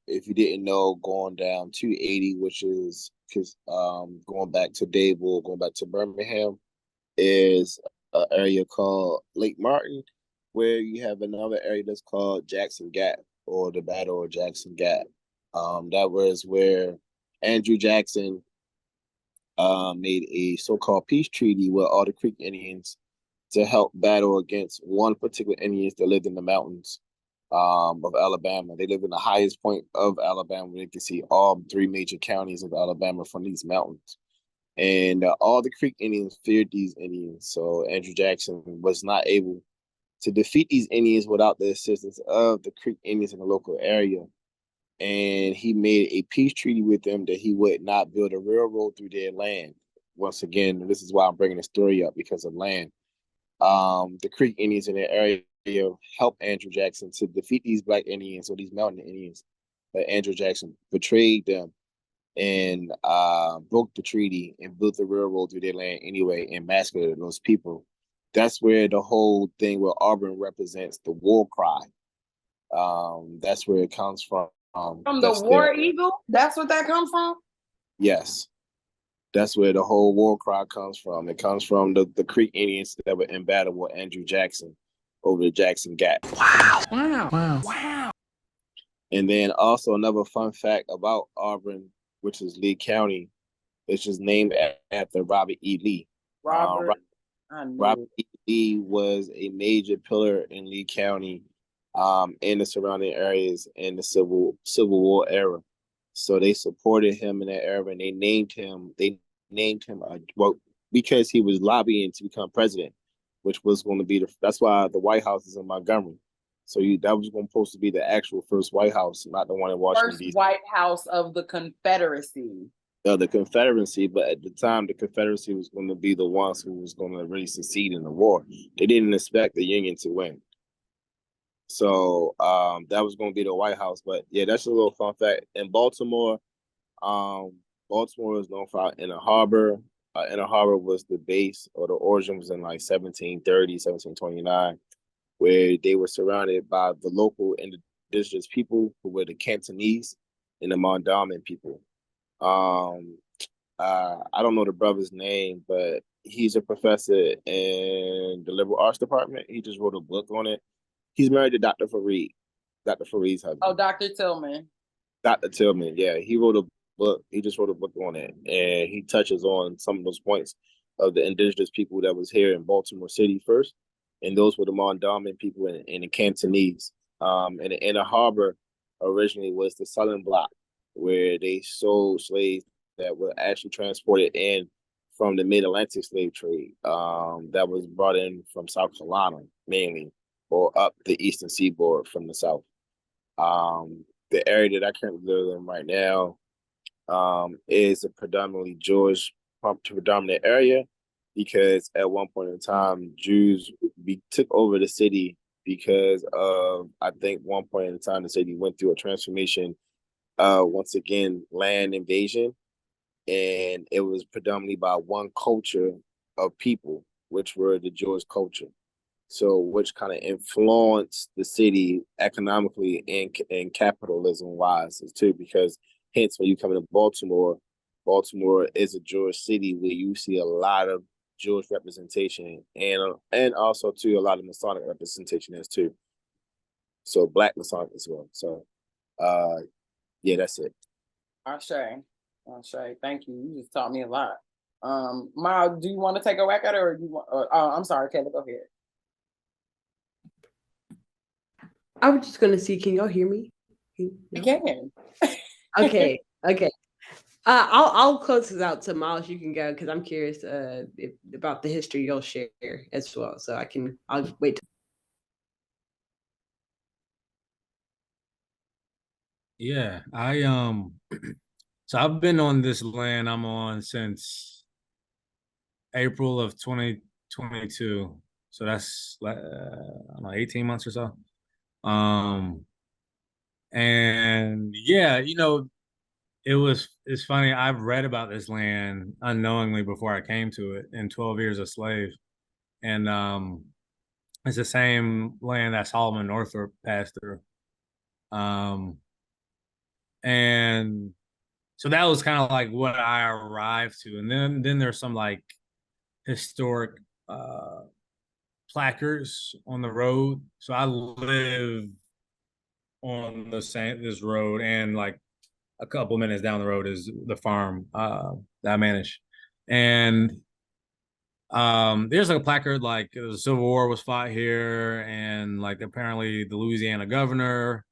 If you didn't know, going down 280, which is going back to Dable, going back to Birmingham, is an area called Lake Martin, where you have another area that's called Jackson Gap or the Battle of Jackson Gap. That was where Andrew Jackson made a so-called peace treaty with all the Creek Indians to help battle against one particular Indians that lived in the mountains of Alabama. They live in the highest point of Alabama, where you can see all three major counties of Alabama from these mountains. And all the Creek Indians feared these Indians. So Andrew Jackson was not able to defeat these Indians without the assistance of the Creek Indians in the local area. And he made a peace treaty with them that he would not build a railroad through their land. Once again, this is why I'm bringing the story up, because of land. The Creek Indians in the area helped Andrew Jackson to defeat these Black Indians or these mountain Indians. But Andrew Jackson betrayed them and broke the treaty and built the railroad through their land anyway and massacred those people. That's where the whole thing with Auburn represents the war cry. That's where it comes from. From the War Eagle? That's what that comes from? Yes. That's where the whole war cry comes from. It comes from the Creek Indians that were in battle with Andrew Jackson over the Jackson Gap. Wow. And then also another fun fact about Auburn, which is Lee County, it's just named after Robert E. Lee. Robert, I knew Robert it. E. Lee was a major pillar in Lee County, and the surrounding areas in the Civil War era. So they supported him in that era, and they named him. They named him well because he was lobbying to become president, which was going to be That's why the White House is in Montgomery. So that was supposed to be the actual first White House, not the one in Washington First D.C. White House of the Confederacy. The Confederacy, but at the time, the Confederacy was going to be the ones who was going to really succeed in the war. They didn't expect the Union to win. So that was going to be the White House. But yeah, that's a little fun fact. In Baltimore, Baltimore is known for Inner Harbor. Inner Harbor was the base, or the origin was in like 1730, 1729, where they were surrounded by the local indigenous people who were the Cantonese and the Mondawmin people. I don't know the brother's name, but he's a professor in the liberal arts department. He just wrote a book on it. He's married to Dr. Fareed's husband. Oh, Dr. Tillman. Dr. Tillman, yeah, he wrote a book. He just wrote a book on it, and he touches on some of those points of the indigenous people that was here in Baltimore City first, and those were the Mondawmin people and the Cantonese. And the Inner Harbor originally was the Southern Block, where they sold slaves that were actually transported in from the Mid-Atlantic slave trade, that was brought in from South Carolina mainly, or up the eastern seaboard from the south. The area that I currently live in right now is a predominantly Jewish predominant area, because at one point in time, Jews took over the city because of, I think, one point in time, the city went through a transformation, once again, land invasion, and it was predominantly by one culture of people, which were the Jewish culture. So, which kind of influenced the city economically and capitalism wise too, because hence when you come into Baltimore, Baltimore is a Jewish city where you see a lot of Jewish representation, and also too a lot of Masonic representation as too. So Black Masonic as well. So yeah, that's it. Ashe. Thank you. You just taught me a lot. Ma, do you want to take a whack at it, or you want? I'm sorry, Kayla, go ahead. I was just gonna see. Can y'all hear me? You can. Okay. Okay. I'll close this out to Miles. You can go because I'm curious about the history you'll share as well. So I'll wait. Yeah, so I've been on this land I'm on since April of 2022. So that's I don't know, 18 months or so. And yeah, it's funny. I've read about this land unknowingly before I came to it in 12 Years a Slave. And it's the same land that Solomon Northrop passed through. And so that was kind of like what I arrived to. And then there's some like historic placards on the road. So I live on this road, and like a couple minutes down the road is the farm that I manage. And there's like a placard like the Civil War was fought here, and like apparently the Louisiana governor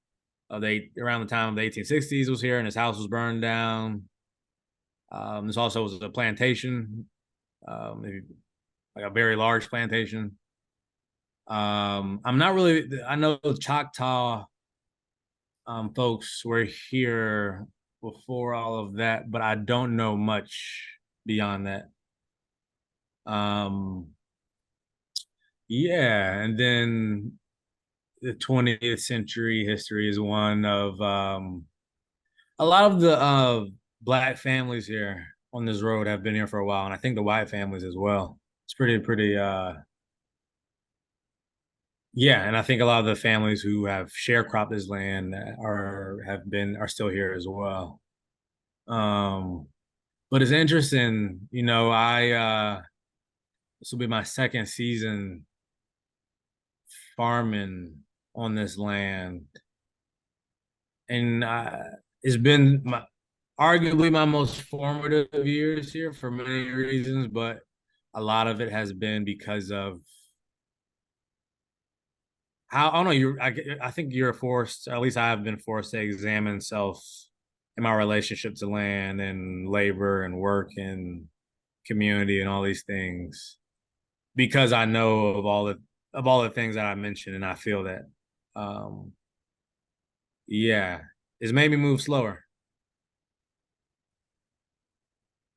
around the time of the 1860s was here, and his house was burned down. This also was a plantation, like a very large plantation. I'm not really. I know Choctaw folks were here before all of that, but I don't know much beyond that. Yeah, and then the 20th century history is one of a lot of the Black families here on this road have been here for a while, and I think the white families as well. It's pretty yeah, and I think a lot of the families who have sharecropped this land are still here as well. But it's interesting, I this will be my second season farming on this land. and it's been arguably my most formative years here for many reasons, but a lot of it has been because of how I don't know. I think you're forced, at least I have been forced to examine self in my relationship to land and labor and work and community and all these things because I know of all the things that I mentioned, and I feel that, um, yeah, it's made me move slower.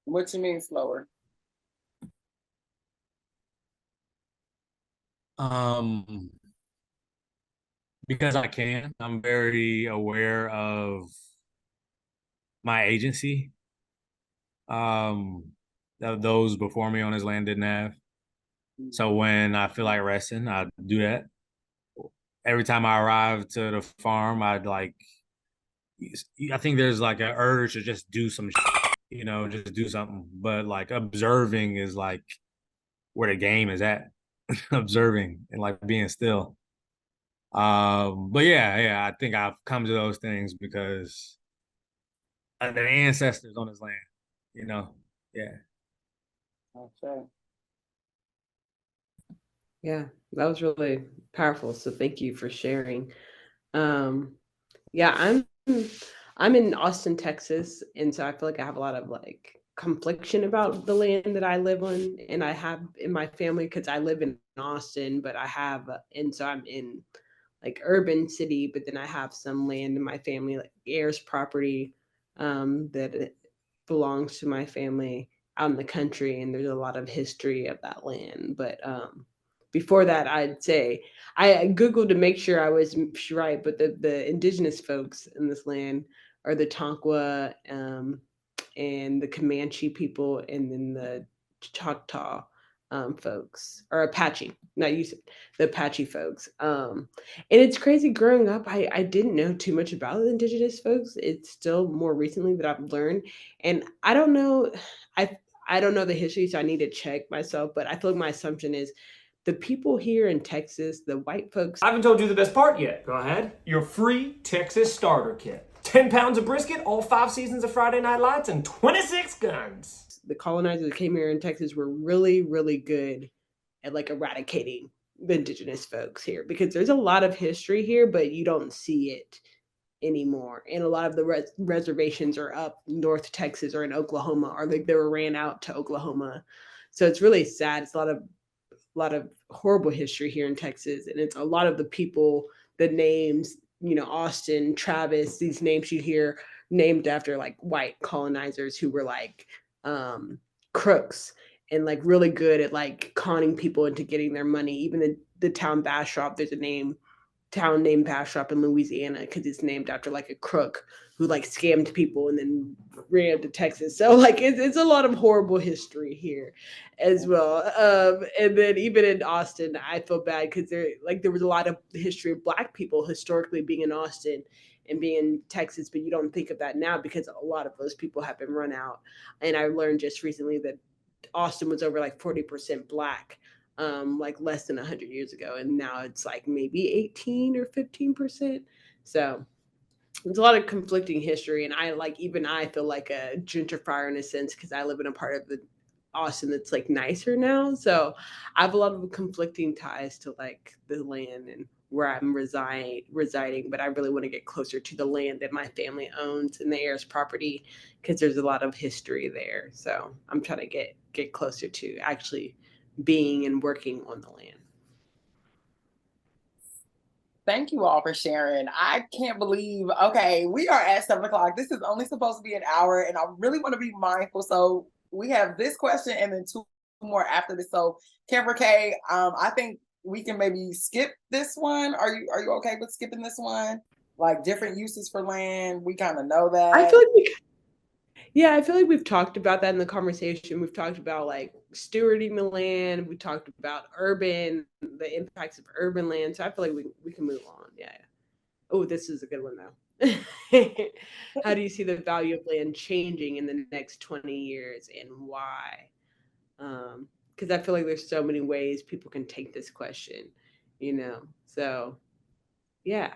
What you mean slower? Um, because I can. I'm very aware of my agency. That those before me on this land didn't have. So when I feel like resting, I do that. Every time I arrive to the farm, I'd like. I think there's like an urge to just do some, just do something. But like observing is like where the game is at. Observing and like being still. But yeah, I think I've come to those things because the ancestors on this land, you know. Yeah. Okay. Yeah, that was really powerful. So thank you for sharing. Um, yeah, I'm in Austin, Texas, and so I feel like I have a lot of like confliction about the land that I live on, and I have in my family because I live in Austin, but I have, and so I'm in like urban city, but then I have some land in my family, like heirs property, that it belongs to my family out in the country, and there's a lot of history of that land. But before that, I'd say I googled to make sure I was right, but the indigenous folks in this land are the Tonkawa, and the Comanche people, and then the Choctaw, folks, or Apache. No, you said the Apache folks. And it's crazy growing up. I didn't know too much about the indigenous folks. It's still more recently that I've learned, and I don't know. I don't know the history, so I need to check myself. But I feel like my assumption is the people here in Texas, the white folks. I haven't told you the best part yet. Go ahead. Your free Texas starter kit. 10 pounds of brisket, all 5 seasons of Friday Night Lights, and 26 guns. The colonizers that came here in Texas were really, really good at like eradicating the indigenous folks here because there's a lot of history here, but you don't see it anymore. And a lot of the reservations are up North Texas or in Oklahoma, or like they were ran out to Oklahoma. So it's really sad. It's a lot of horrible history here in Texas, and it's a lot of the people, the names, Austin, Travis, these names you hear named after like white colonizers who were like, crooks and like really good at like conning people into getting their money. Even the town Bastrop, there's a town named Bastrop in Louisiana because it's named after like a crook who like scammed people and then ran to Texas. So like it's a lot of horrible history here as well. And then even in Austin, I feel bad because there was a lot of history of Black people historically being in Austin and being in Texas, but you don't think of that now because a lot of those people have been run out. And I learned just recently that Austin was over like 40% Black, like less than 100 years ago, and now it's like maybe 18 or 15%. So there's a lot of conflicting history, and even I feel like a gentrifier in a sense because I live in a part of the Austin that's like nicer now. So I have a lot of conflicting ties to like the land and where I'm residing, but I really want to get closer to the land that my family owns and the heirs property because there's a lot of history there. So I'm trying to get closer to actually being and working on the land. Thank you all for sharing. I can't believe, okay, we are at 7 o'clock. This is only supposed to be an hour, and I really want to be mindful. So we have this question and then 2 more after this. So Kimber K, I think we can maybe skip this one. Are you okay with skipping this one? Like different uses for land. We kind of know that. I feel like we've talked about that in the conversation. We've talked about like stewarding the land. We talked about the impacts of urban land. So I feel like we can move on. Yeah. Oh, this is a good one though. How do you see the value of land changing in the next 20 years and why? Because I feel like there's so many ways people can take this question, So yeah.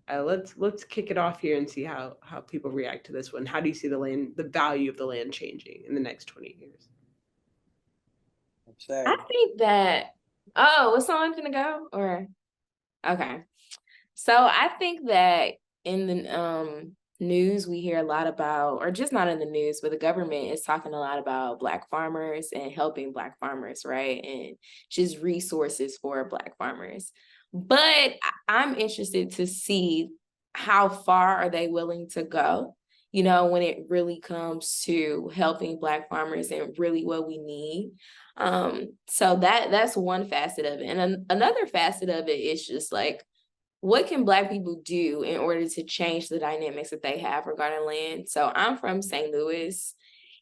Let's kick it off here and see how people react to this one. How do you see the value of the land changing in the next 20 years? I think that, oh, was someone gonna go or okay. So I think that in the news we hear a lot about, or just not in the news, but the government is talking a lot about Black farmers and helping Black farmers, right? And just resources for Black farmers. But I'm interested to see how far are they willing to go, you know, when it really comes to helping Black farmers and really what we need. So that's one facet of it. And another facet of it is just like, what can Black people do in order to change the dynamics that they have regarding land? So I'm from St. Louis,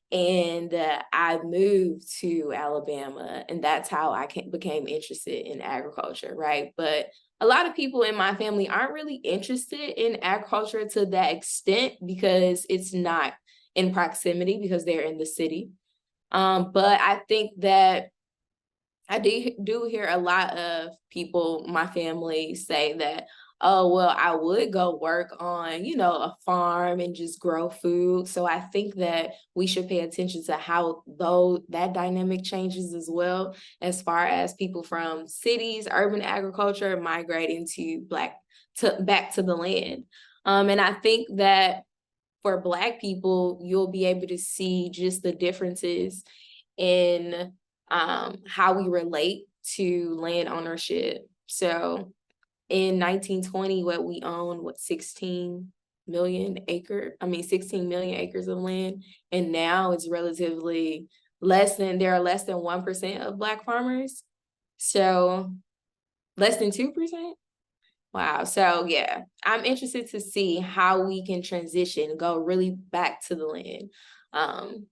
and I moved to Alabama, and that's how I became interested in agriculture, right? But a lot of people in my family aren't really interested in agriculture to that extent because it's not in proximity because they're in the city. But I think that I do hear a lot of people, my family, say that, oh, well, I would go work on, you know, a farm and just grow food. So I think that we should pay attention to how though that dynamic changes as well, as far as people from cities, urban agriculture migrating back to the land. And I think that for Black people, you'll be able to see just the differences in how we relate to land ownership. So in 1920, what we owned, 16 million acres of land. And now it's relatively there are less than 1% of Black farmers. So less than 2%. Wow. So yeah, I'm interested to see how we can transition, go really back to the land.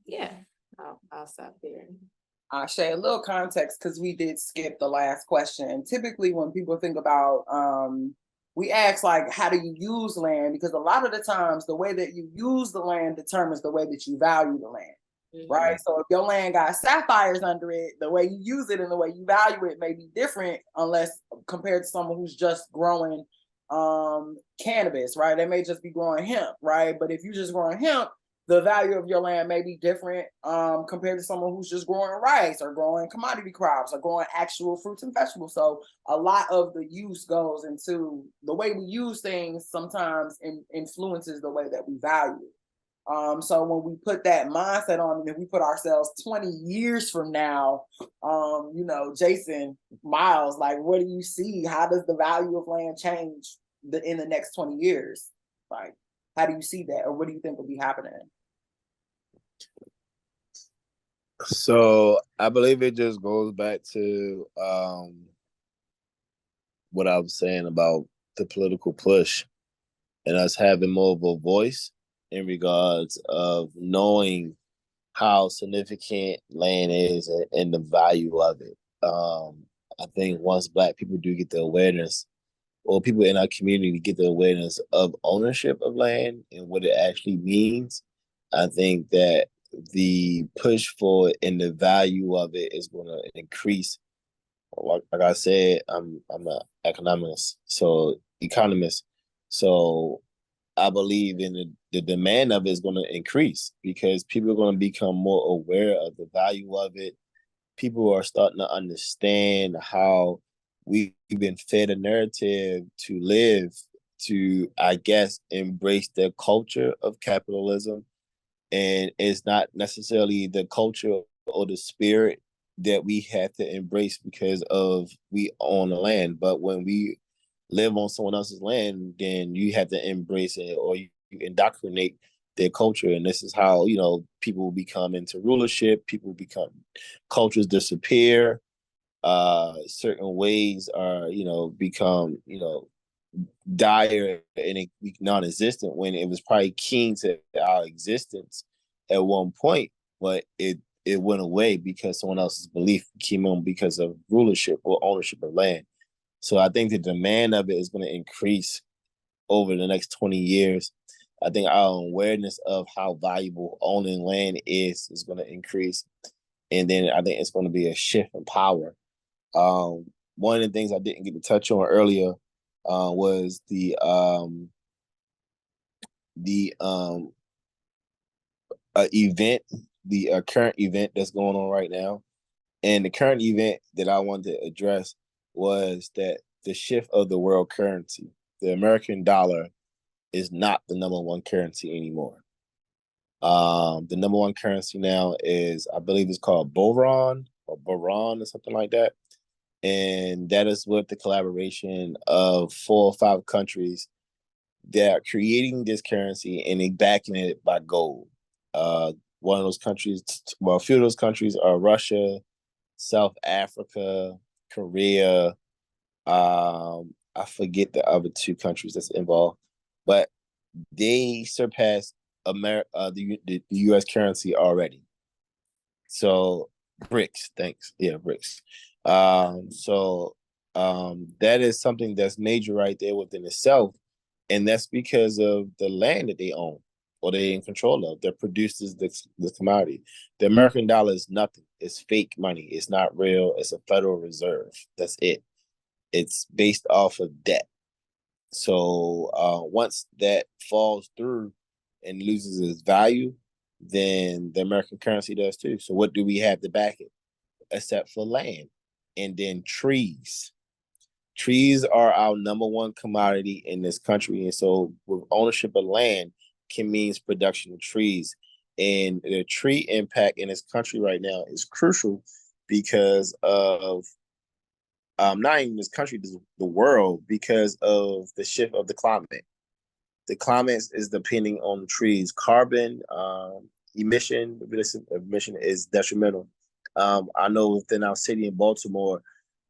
Yeah, I'll stop there. I'll share a little context because we did skip the last question. Typically, when people think about, we ask like, how do you use land? Because a lot of the times, the way that you use the land determines the way that you value the land, right? So if your land got sapphires under it, the way you use it and the way you value it may be different, unless compared to someone who's just growing cannabis, right? They may just be growing hemp, right? But if you're just growing hemp, the value of your land may be different compared to someone who's just growing rice or growing commodity crops or growing actual fruits and vegetables. So a lot of the use goes into the way we use things sometimes influences the way that we value. So when we put that mindset on and if we put ourselves 20 years from now, you know, Jason, Miles, like, what do you see? How does the value of land change in the next 20 years? Like, how do you see that? Or what do you think will be happening? So I believe it just goes back to what I was saying about the political push and us having more of a voice in regards of knowing how significant land is and the value of it. I think once Black people do get the awareness, or people in our community get the awareness of ownership of land and what it actually means, I think that the push for it and the value of it is going to increase. Like I said, I'm an economist, so I believe in the demand of it is going to increase because people are going to become more aware of the value of it. People are starting to understand how we've been fed a narrative to live, to, I guess, embrace the culture of capitalism. And it's not necessarily the culture or the spirit that we have to embrace because of we own the land. But when we live on someone else's land, then you have to embrace it or you indoctrinate their culture. And this is how, you know, people become into rulership, cultures disappear, certain ways are, you know, become, you know, dire and non-existent when it was probably keen to our existence at one point, but it went away because someone else's belief came on because of rulership or ownership of land. So I think the demand of it is going to increase over the next 20 years. I think our awareness of how valuable owning land is going to increase. And then I think it's going to be a shift in power. One of the things I didn't get to touch on earlier was the event, the current event that's going on right now. And the current event that I wanted to address was that the shift of the world currency. The American dollar is not the number one currency anymore. The number one currency now is, I believe it's called Boron or something like that. And that is with the collaboration of 4 or 5 countries that are creating this currency and they backing it by gold. One of those countries, well, a few of those countries are Russia, South Africa, Korea. I forget the other 2 countries that's involved, but they surpassed the U.S. currency already. So BRICS, thanks. Yeah, BRICS. That is something that's major right there within itself, and that's because of the land that they own or they're in control of that produces this commodity. The American dollar is nothing. It's fake money. It's not real. It's a Federal Reserve. That's it. It's based off of debt. So once that falls through and loses its value, then the American currency does too. So what do we have to back it? Except for land and then trees. Trees are our number one commodity in this country. And so with ownership of land can means production of trees. And the tree impact in this country right now is crucial because of not even this country, the world, because of the shift of the climate. The climate is depending on trees. Carbon emission is detrimental. I know within our city in Baltimore,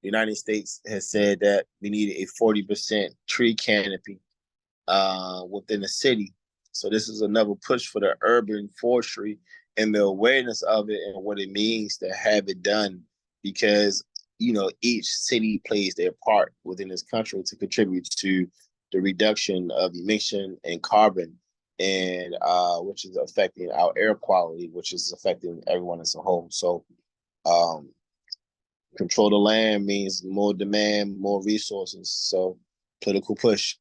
the United States has said that we need a 40% tree canopy within the city. So this is another push for the urban forestry and the awareness of it and what it means to have it done, because each city plays their part within this country to contribute to the reduction of emission and carbon, and which is affecting our air quality, which is affecting everyone as a whole. So control the land means more demand, more resources. So political push.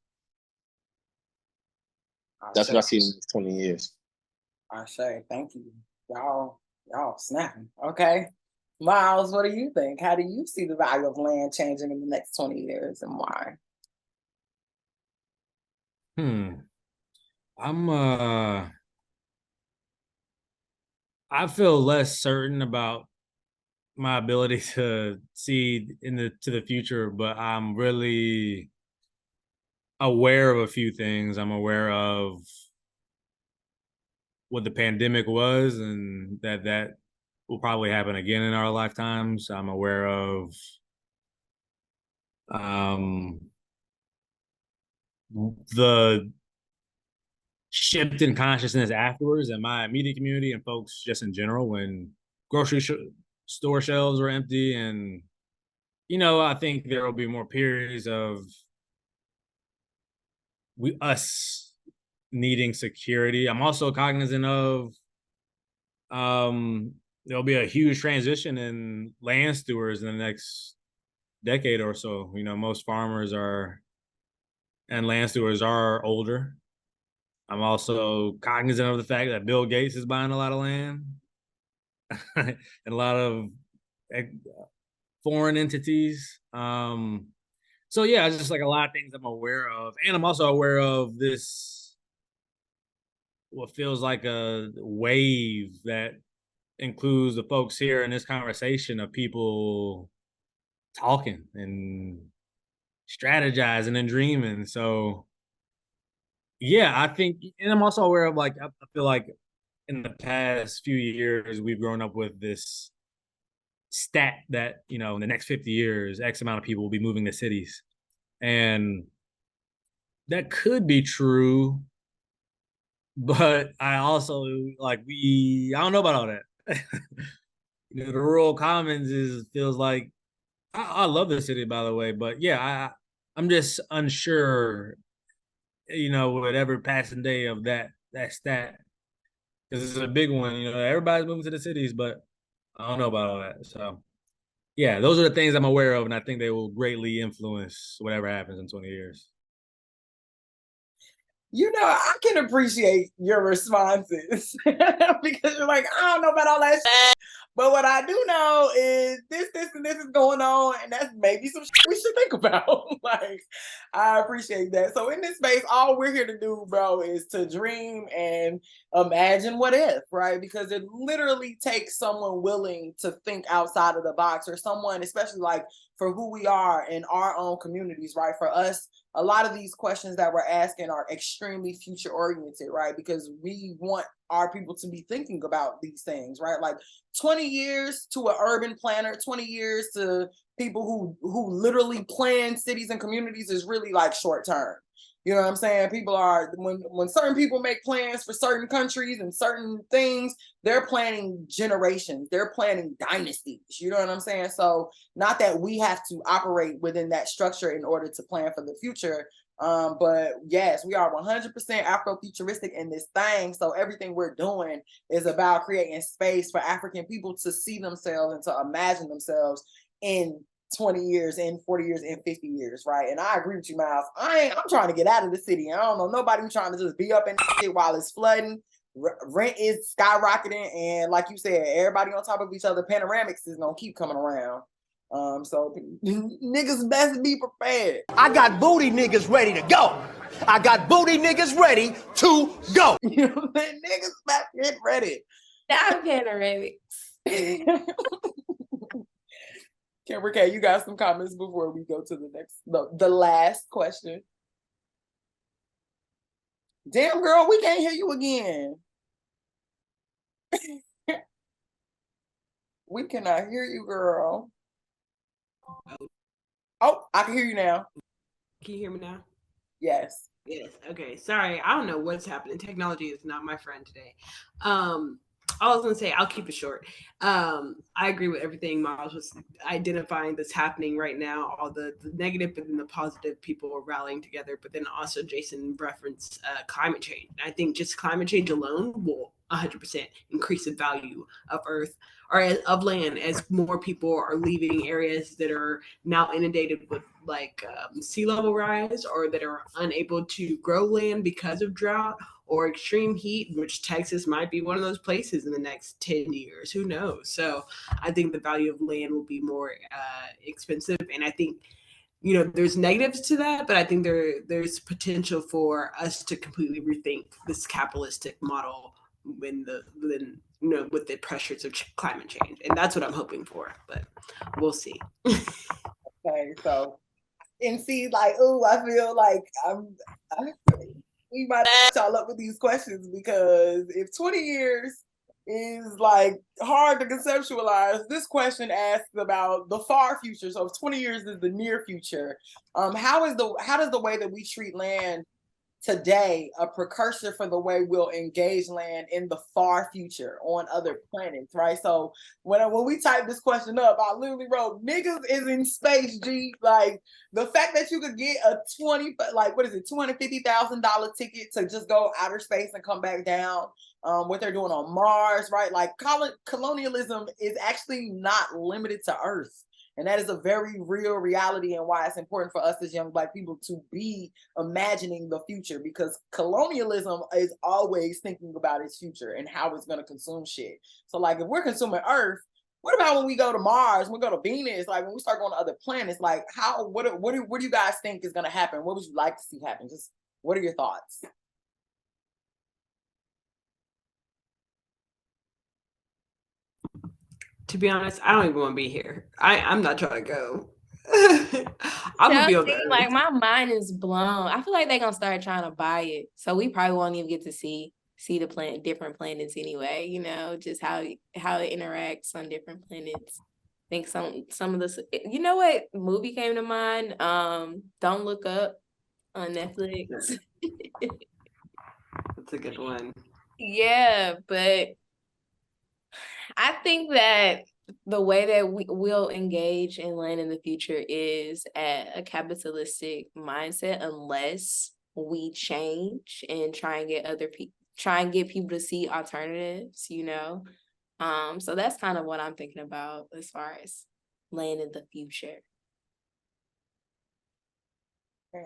That's what I've seen in the 20 years. I say, thank you. Y'all snapping. Okay. Miles, what do you think? How do you see the value of land changing in the next 20 years and why? I feel less certain about my ability to see to the future, but I'm really aware of a few things. I'm aware of what the pandemic was and that will probably happen again in our lifetimes. I'm aware of the shift in consciousness afterwards in my immediate community and folks just in general when grocery store shelves were empty. And I think there will be more periods of us needing security. I'm also cognizant of there'll be a huge transition in land stewards in the next decade or so. Most farmers and land stewards are older. I'm also cognizant of the fact that Bill Gates is buying a lot of land and a lot of foreign entities. So yeah, it's just like a lot of things I'm aware of. And I'm also aware of this, what feels like a wave that includes the folks here in this conversation of people talking and strategizing and dreaming. So yeah, I think, and I'm also aware of I feel like in the past few years, we've grown up with this stat that, in the next 50 years, X amount of people will be moving to cities. And that could be true, but I also I don't know about all that. The rural commons feels like, I love the city, by the way, but yeah, I'm just unsure, with every passing day of that stat, because it's a big one. Everybody's moving to the cities, but I don't know about all that. So yeah, those are the things I'm aware of, and I think they will greatly influence whatever happens in 20 years. You know, I can appreciate your responses because you're like, I don't know about all that shit. But what I do know is this, and this is going on, and that's maybe some shit we should think about. Like, I appreciate that. So in this space, all we're here to do, bro, is to dream and imagine what if, right? Because it literally takes someone willing to think outside of the box, or someone, especially like for who we are in our own communities, right? For us, a lot of these questions that we're asking are extremely future oriented, right? Because we want our people to be thinking about these things, right? Like 20 years to an urban planner, 20 years to people who literally plan cities and communities is really like short term. You know what I'm saying? People are, when certain people make plans for certain countries and certain things, they're planning generations, they're planning dynasties. You know what I'm saying? So not that we have to operate within that structure in order to plan for the future. But yes, we are 100% Afrofuturistic in this thing. So everything we're doing is about creating space for African people to see themselves and to imagine themselves in 20 years, in 40 years, in 50 years, right? And I agree with you, Miles. I'm trying to get out of the city. I don't know nobody who's trying to just be up in shit while it's flooding. Rent is skyrocketing, and like you said, everybody on top of each other. Panoramics is gonna keep coming around. So niggas best be prepared. I got booty niggas ready to go. I got booty niggas ready to go. You know, niggas best get ready. Not panoramics. Okay, you got some comments before we go to the next, the last question. Damn, girl, we can't hear you again. We cannot hear you, girl. Oh, I can hear you now. Can you hear me now? Yes. Yes. Okay. Sorry. I don't know what's happening. Technology is not my friend today. I was gonna say, I'll keep it short. I agree with everything Miles was identifying that's happening right now, all the negative and the positive. People are rallying together, but then also Jason referenced climate change. I think just climate change alone will 100% increase the value of Earth or of land as more people are leaving areas that are now inundated with like sea level rise, or that are unable to grow land because of drought or extreme heat, which Texas might be one of those places in the next 10 years. Who knows? So I think the value of land will be more expensive. And I think, you know, there's negatives to that, but I think there's potential for us to completely rethink this capitalistic model when with the pressures of climate change. And that's what I'm hoping for, but we'll see. Okay, so, and see, like, oh, I feel like we might y'all up with these questions, because if 20 years is like hard to conceptualize, this question asks about the far future. So if 20 years is the near future, how does the way that we treat land today a precursor for the way we'll engage land in the far future on other planets, right? So when we typed this question up, I literally wrote, niggas is in space, G. Like, the fact that you could get a $250,000 ticket to just go outer space and come back down, what they're doing on Mars, right? Like, colonialism is actually not limited to Earth. And that is a very real reality, and why it's important for us as young Black people to be imagining the future, because colonialism is always thinking about its future and how it's going to consume shit. So like, if we're consuming Earth, what about when we go to Mars, when we go to Venus, like when we start going to other planets, like what do you guys think is going to happen? What would you like to see happen? Just what are your thoughts? To be honest, I don't even want to be here. I'm not trying to go. I'm gonna be on the like, my mind is blown. I feel like they're gonna start trying to buy it, so we probably won't even get to see the different planets anyway. You know, just how it interacts on different planets. I think some of the, you know what movie came to mind? Don't Look Up on Netflix. That's a good one. Yeah, but I think that the way that will engage in land in the future is at a capitalistic mindset, unless we change and try and get people to see alternatives, you know. So that's kind of what I'm thinking about as far as land in the future? Okay.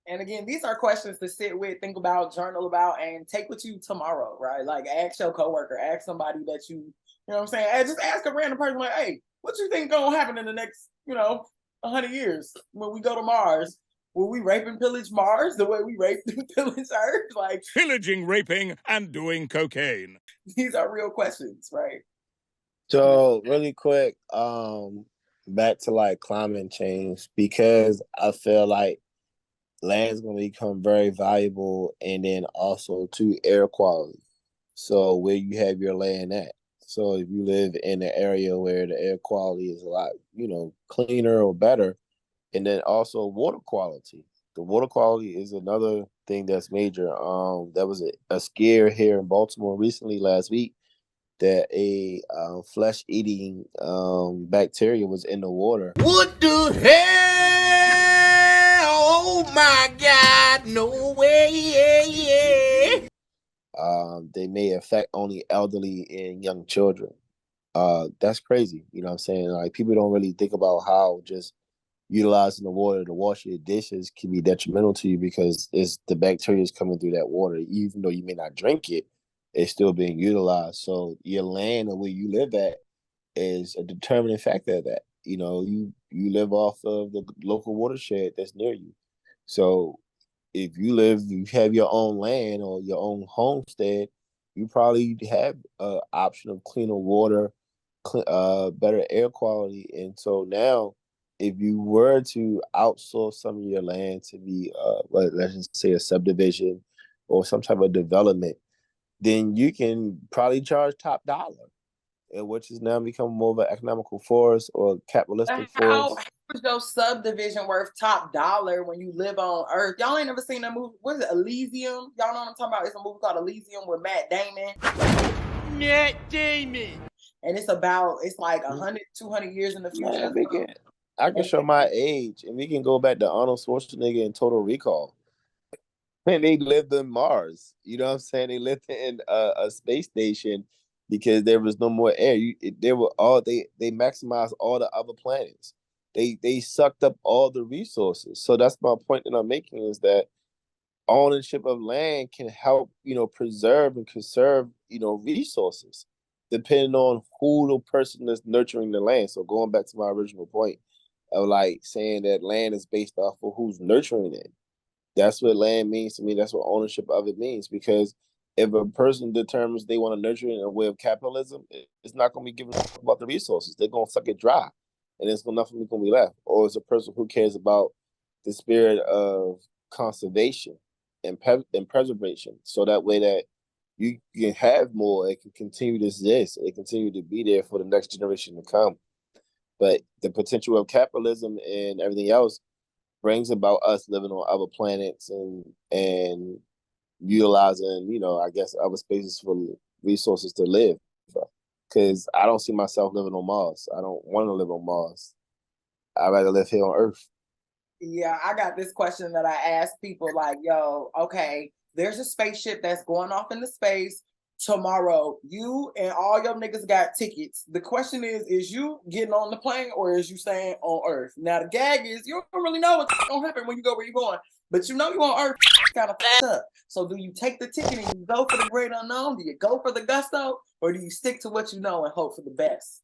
And again, these are questions to sit with, think about, journal about, and take with you tomorrow, right? Like ask your coworker, ask somebody that you know what I'm saying? And just ask a random person like, hey, what you think gonna happen in the next, 100 years when we go to Mars? Will we rape and pillage Mars the way we rape and pillage Earth? Like pillaging, raping, and doing cocaine. These are real questions, right? So really quick, back to like climate change, because I feel like land's gonna become very valuable, and then also to air quality. So where you have your land at. So if you live in an area where the air quality is a lot, cleaner or better, and then also water quality. The water quality is another thing that's major. There was a scare here in Baltimore recently last week that a flesh-eating bacteria was in the water. What the hell? Oh my God, no way. They may affect only elderly and young children. That's crazy. You know what I'm saying? Like people don't really think about how just utilizing the water to wash your dishes can be detrimental to you, because it's the bacteria is coming through that water. Even though you may not drink it, it's still being utilized. So your land or where you live at is a determining factor of that. You live off of the local watershed that's near you. So if you have your own land or your own homestead, you probably have an option of cleaner water, better air quality. And so now, if you were to outsource some of your land to be, let's just say a subdivision or some type of development, then you can probably charge top dollar, which has now become more of an economical force or capitalistic How force. is your subdivision worth top dollar when you live on Earth? Y'all ain't never seen that movie. What is it, Elysium? Y'all know what I'm talking about? It's a movie called Elysium with Matt Damon. Matt Damon. And it's like 100, 200 years in the future. Man, I can show my age, and we can go back to Arnold Schwarzenegger in Total Recall. And they lived on Mars. You know what I'm saying? They lived in a space station because there was no more air. They maximized all the other planets. They sucked up all the resources. So that's my point that I'm making, is that ownership of land can help, preserve and conserve, resources, depending on who the person that's nurturing the land. So going back to my original point of like saying that land is based off of who's nurturing it. That's what land means to me. That's what ownership of it means. Because if a person determines they want to nurture it in a way of capitalism, it's not going to be giving about the resources. They're going to suck it dry, and there's nothing going to be left. Or it's a person who cares about the spirit of conservation and preservation, so that way that you can have more, it can continue to exist, it continue to be there for the next generation to come. But the potential of capitalism and everything else brings about us living on other planets and utilizing, I guess, other spaces for resources to live. Because I don't see myself living on Mars. I don't want to live on Mars. I'd rather live here on Earth. Yeah, I got this question that I ask people like, yo, okay, there's a spaceship that's going off into space tomorrow. You and all your niggas got tickets. The question is you getting on the plane or is you staying on Earth? Now the gag is you don't really know what's gonna happen when you go where you're going, but you know you on Earth, kind of fucked up. So do you take the ticket and you go for the great unknown? Do you go for the gusto, or do you stick to what you know and hope for the best?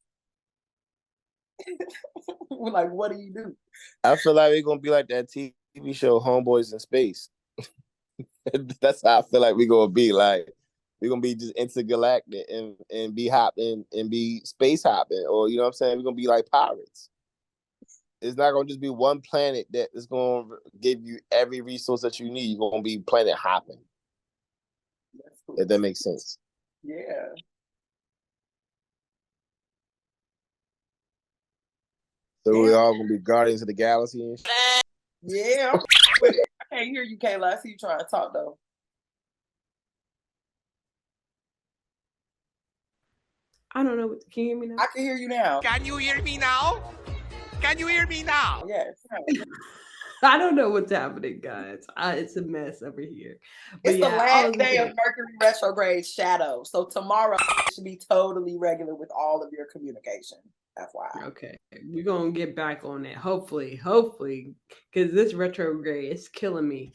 Like, what do you do? I feel like we're gonna be like that TV show Homeboys in Space. That's how I feel like we're gonna be. Like, we're gonna be just intergalactic and be hopping and be space hopping, or you know what I'm saying? We're gonna be like pirates. It's not gonna just be one planet that is gonna give you every resource that you need. You're gonna be planet hopping. That's cool. If that makes sense. Yeah. So we all gonna be Guardians of the Galaxy and shit. Yeah. I can't hear you, Kayla. I see you trying to talk though. I don't know. Can you hear me now? I can hear you now. Can you hear me now? Can you hear me now? Yes. I don't know what's happening, guys. It's a mess over here. But It's the yeah, all last of day you. of Mercury retrograde shadow. So tomorrow should be totally regular with all of your communication. FYI. Okay, we're gonna get back on it. Hopefully, because this retrograde is killing me.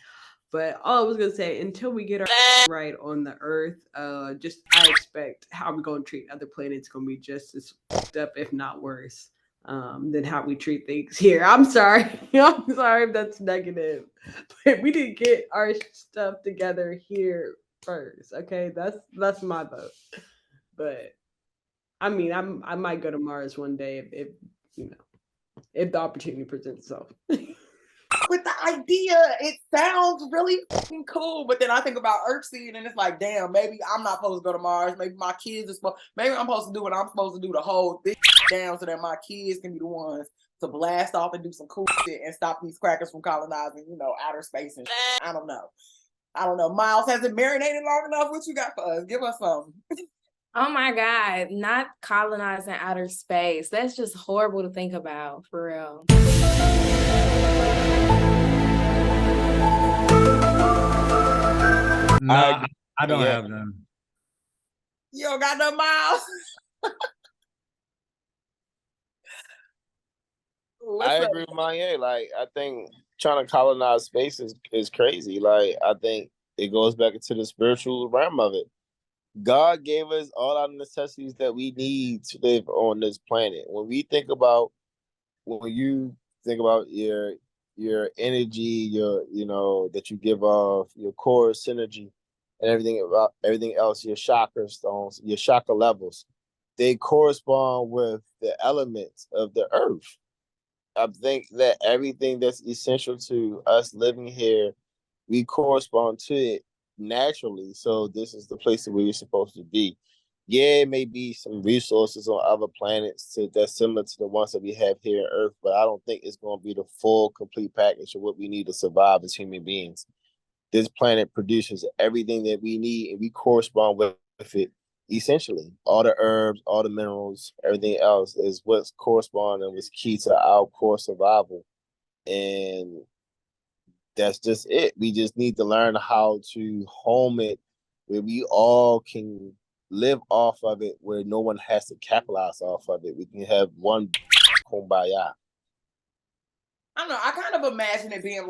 But all I was gonna say, until we get our right on the Earth, just I expect how we're gonna treat other planets gonna be just as fucked up, if not worse, than how we treat things here. I'm sorry, I'm sorry if that's negative, but we didn't get our stuff together here first. Okay, that's my vote. But I mean, I might go to Mars one day if you know if the opportunity presents itself. With the idea, it sounds really fucking cool. But then I think about Earthseed, and it's like, damn, maybe I'm not supposed to go to Mars. Maybe my kids are supposed. Maybe I'm supposed to do what I'm supposed to do, the whole thing down, so that my kids can be the ones to blast off and do some cool shit and stop these crackers from colonizing, outer space and shit. I don't know. Miles, has it marinated long enough? What you got for us? Give us something. Oh my God, not colonizing outer space. That's just horrible to think about, for real. No, I don't have them. You don't got no Miles? I agree with Maya. Like, I think trying to colonize space is crazy. Like, I think it goes back into the spiritual realm of it. God gave us all our necessities that we need to live on this planet. When you think about your energy, that you give off, your core synergy, and everything else, your chakra stones, your chakra levels, they correspond with the elements of the earth. I think that everything that's essential to us living here, we correspond to it naturally. So this is the place where you're supposed to be. Yeah, it may be some resources on other planets that's similar to the ones that we have here on Earth, but I don't think it's going to be the full, complete package of what we need to survive as human beings. This planet produces everything that we need, and we correspond with it essentially. All the herbs, all the minerals, everything else is what's corresponding and was key to our core survival. And that's just it. We just need to learn how to home it where we all can live off of it, where no one has to capitalize off of it. We can have one kumbaya. I don't know. I kind of imagine it being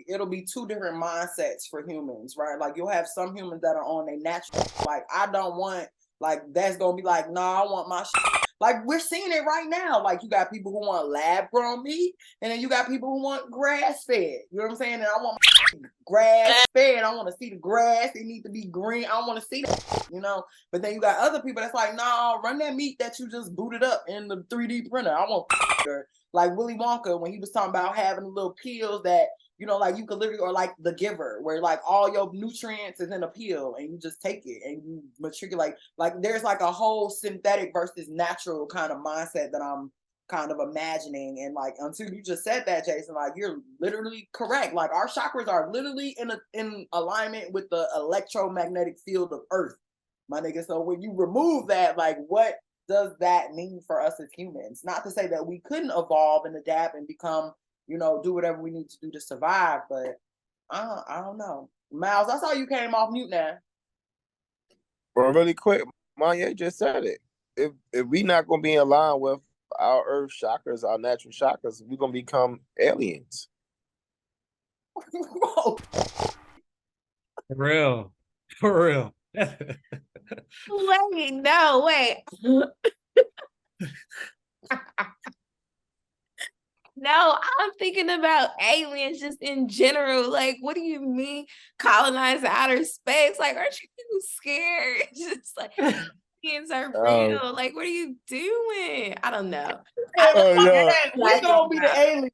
it'll be two different mindsets for humans, right? Like you'll have some humans that are on a natural, like I don't want, like that's gonna be like, no, I want my shit. Like we're seeing it right now. Like you got people who want lab grown meat, and then you got people who want grass fed. You know what I'm saying? And I want my grass fed. I want to see the grass. It needs to be green. I want to see that. But then you got other people that's like, no, run that meat that you just booted up in the 3D printer. I want like Willy Wonka when he was talking about having little pills that, like you could literally, or like The Giver, where like all your nutrients is in a pill and you just take it and you matriculate. Like there's like a whole synthetic versus natural kind of mindset that I'm kind of imagining. And like until you just said that, Jason, like you're literally correct. Like our chakras are literally in alignment with the electromagnetic field of Earth, my nigga. So when you remove that, like what does that mean for us as humans? Not to say that we couldn't evolve and adapt and become, do whatever we need to do to survive, but I don't know. Miles, I saw you came off mute now. Well, really quick, Maya just said it. If we not gonna be in line with our earth chakras, our natural chakras, we're gonna become aliens. For real. For real. Wait, no, wait. No, I'm thinking about aliens just in general. Like, what do you mean colonize outer space? Like, aren't you scared? Just like aliens are real. Like, what are you doing? I don't know. We gonna be the aliens.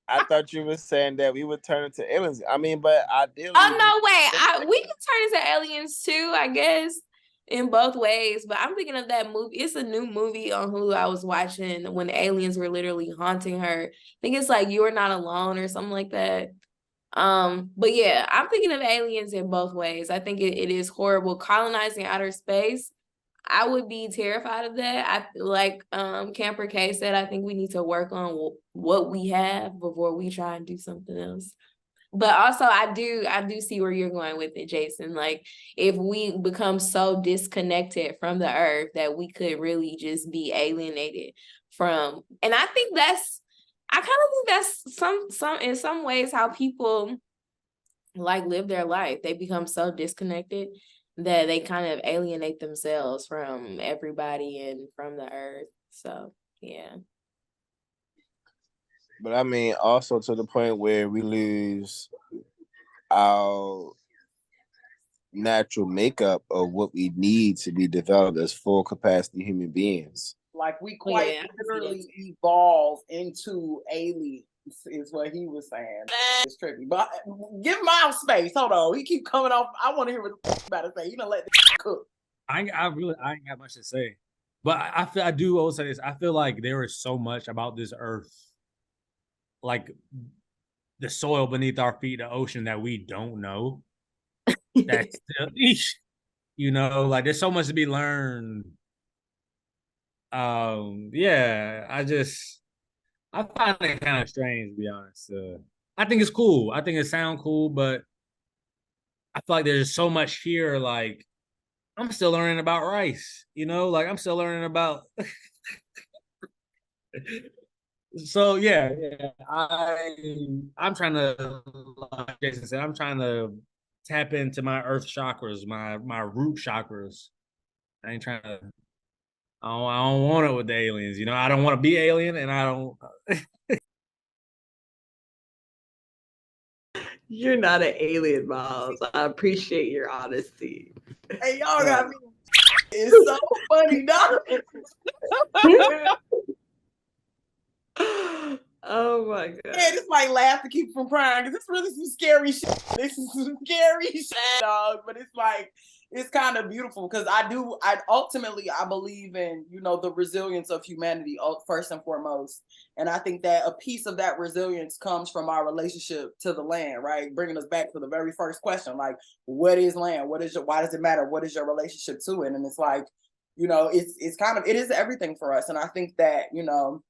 I thought you were saying that we would turn into aliens. I mean, but ideally. Oh no, wait. We can turn into aliens too, I guess. In both ways, but I'm thinking of that movie. It's a new movie on Hulu I was watching when the aliens were literally haunting her. I think it's like You Are Not Alone or something like that. But yeah, I'm thinking of aliens in both ways. I think it is horrible colonizing outer space. I would be terrified of that. I like Camper K said, I think we need to work on what we have before we try and do something else. But also I do see where you're going with it, Jason. Like if we become so disconnected from the earth that we could really just be alienated from, and I kind of think that's some in some ways how people like live their life. They become so disconnected that they kind of alienate themselves from everybody and from the earth. So yeah. But I mean, also to the point where we lose our natural makeup of what we need to be developed as full capacity human beings. Like we quite literally evolve into aliens, is what he was saying. It's trippy, but give Miles space. Hold on, he keep coming off. I want to hear what the about to say. You know, let the cook. I ain't got much to say, but I do also say this. I feel like there is so much about this earth, like the soil beneath our feet, the ocean, that we don't know. That's still, you know, like there's so much to be learned. Yeah, I find it kind of strange, to be honest. I think it's cool. I think it sounds cool, but I feel like there's so much here. Like I'm still learning about rice, you know, like I'm still learning about. So yeah, I'm trying to, like Jason said, I'm trying to tap into my earth chakras, my root chakras. I ain't trying to. I don't want it with the aliens, you know. I don't want to be alien, and I don't. You're not an alien, Miles. I appreciate your honesty. Hey, y'all got me. It's so funny, dog. Oh my god. Yeah, this might laugh to keep from crying because it's really some scary shit. This is some scary shit, dog. But it's like it's kind of beautiful because I ultimately believe in, you know, the resilience of humanity first and foremost. And I think that a piece of that resilience comes from our relationship to the land, right? Bringing us back to the very first question, like, what is land? Why does it matter? What is your relationship to it? And it's like, you know, it is everything for us. And I think that, you know,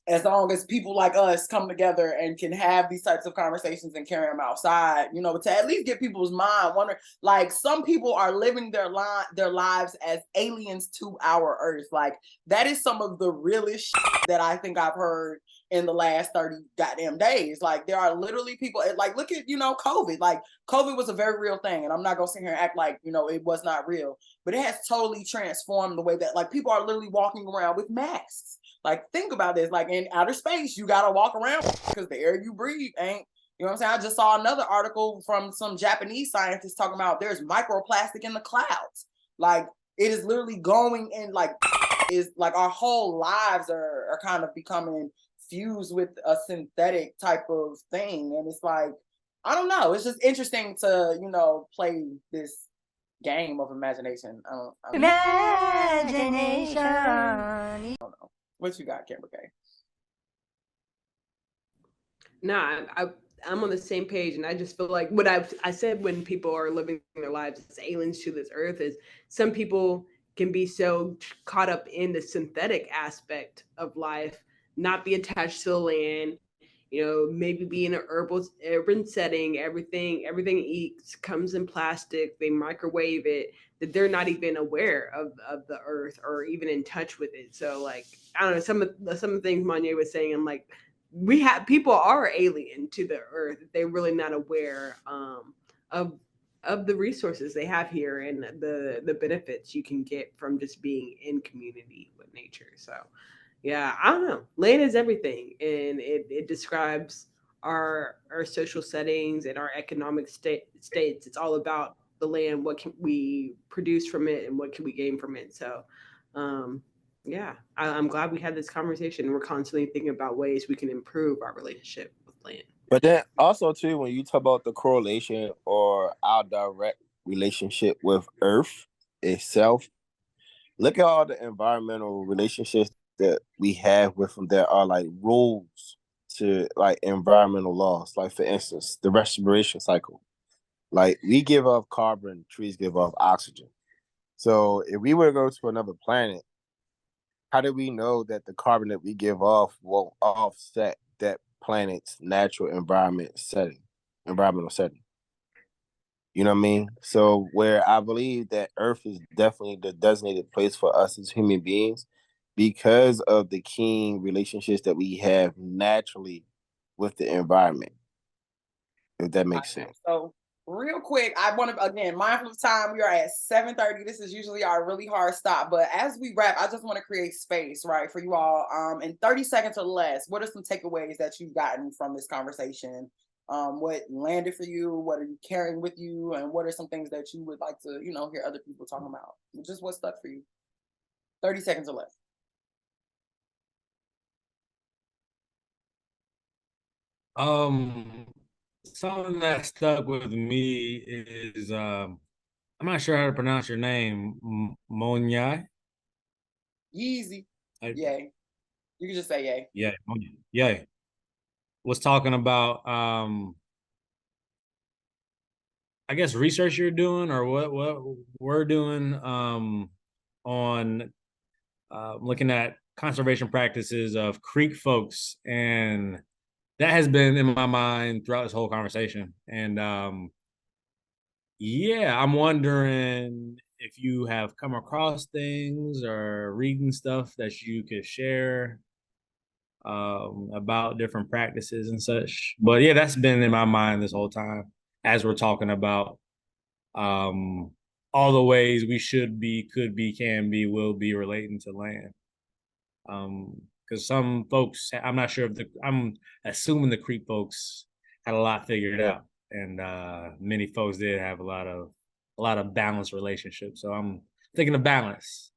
as long as people like us come together and can have these types of conversations and carry them outside, you know, to at least get people's mind wondering, like some people are living their lives as aliens to our earth. Like that is some of the realest shit that I think I've heard in the last 30 goddamn days. Like there are literally people like, look at, you know, COVID. Like COVID was a very real thing. And I'm not gonna sit here and act like, you know, it was not real, but it has totally transformed the way that like people are literally walking around with masks. Like, think about this. Like, in outer space, you got to walk around because the air you breathe ain't, you know what I'm saying? I just saw another article from some Japanese scientists talking about there's microplastic in the clouds. Like, it is literally going in, like, is like our whole lives are kind of becoming fused with a synthetic type of thing. And it's like, I don't know. It's just interesting to, you know, play this game of imagination. Imagination. I don't know. What you got, Kimber K? Nah, I'm on the same page, and I just feel like what I said when people are living their lives as aliens to this earth is some people can be so caught up in the synthetic aspect of life, not be attached to the land, you know, maybe be in an urban setting, everything eats comes in plastic, they microwave it, that they're not even aware of the earth or even in touch with it. So like, I don't know, some of the things Manya was saying, I'm like, people are alien to the earth. They're really not aware of the resources they have here and the benefits you can get from just being in community with nature. So yeah, I don't know. Land is everything, and it describes our social settings and our economic states. It's all about the land. What can we produce from it, and what can we gain from it? So, yeah, I'm glad we had this conversation. We're constantly thinking about ways we can improve our relationship with land. But then also too, when you talk about the correlation or our direct relationship with Earth itself, look at all the environmental relationships that we have with them. There are like rules to like environmental laws. Like for instance, the respiration cycle. Like we give off carbon, trees give off oxygen. So if we were to go to another planet, how do we know that the carbon that we give off will offset that planet's natural environmental setting? You know what I mean? So where I believe that Earth is definitely the designated place for us as human beings because of the keen relationships that we have naturally with the environment, if that makes sense. So real quick, I want to, again, mindful of time, we are at 7:30. This is usually our really hard stop, but as we wrap, I just want to create space, right, for you all. In 30 seconds or less, what are some takeaways that you've gotten from this conversation? What landed for you? What are you carrying with you? And what are some things that you would like to, hear other people talking about? Just what stuck for you? 30 seconds or less. Something that stuck with me is I'm not sure how to pronounce your name, Monyai. Yeezy. Yay. You can just say yay. Yeah, yay. Was talking about I guess research you're doing or what we're doing on looking at conservation practices of Creek folks, and that has been in my mind throughout this whole conversation. And yeah, I'm wondering if you have come across things or reading stuff that you could share about different practices and such. But yeah, that's been in my mind this whole time as we're talking about all the ways we should be, could be, can be, will be relating to land. Because some folks, I'm not sure if I'm assuming the Creek folks had a lot figured out, and many folks did have a lot of balanced relationships. So I'm thinking of balance.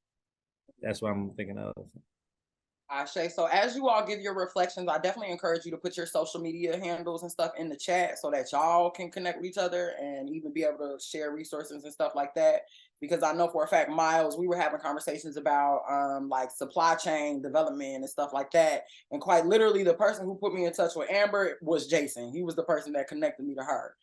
That's what I'm thinking of. Ashe. So as you all give your reflections, I definitely encourage you to put your social media handles and stuff in the chat so that y'all can connect with each other and even be able to share resources and stuff like that. Because I know for a fact, Miles, we were having conversations about like supply chain development and stuff like that. And quite literally, the person who put me in touch with Amber was Jason. He was the person that connected me to her.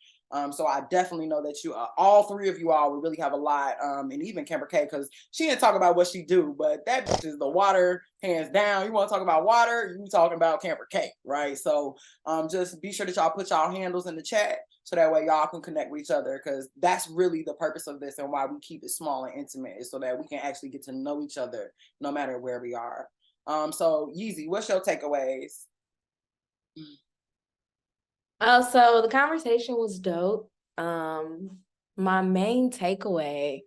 So I definitely know that you, all three of you all, would really have a lot, and even Kimber K, because she didn't talk about what she do, but that bitch is the water, hands down. You want to talk about water, you talking about Kimber K, right? So just be sure that y'all put y'all handles in the chat so that way y'all can connect with each other, because that's really the purpose of this and why we keep it small and intimate, is so that we can actually get to know each other no matter where we are. So Yeezy, what's your takeaways? So the conversation was dope. My main takeaway,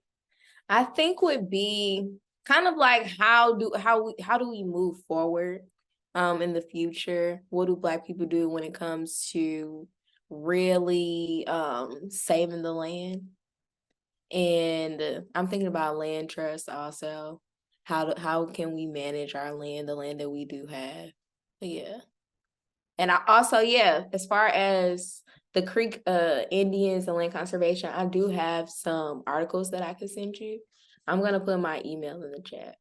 I think, would be kind of like how do we move forward in the future? What do Black people do when it comes to really saving the land? And I'm thinking about land trust also. How can we manage our land, the land that we do have? Yeah. And I also, as far as the Creek Indians and land conservation, I do have some articles that I could send you. I'm gonna put my email in the chat.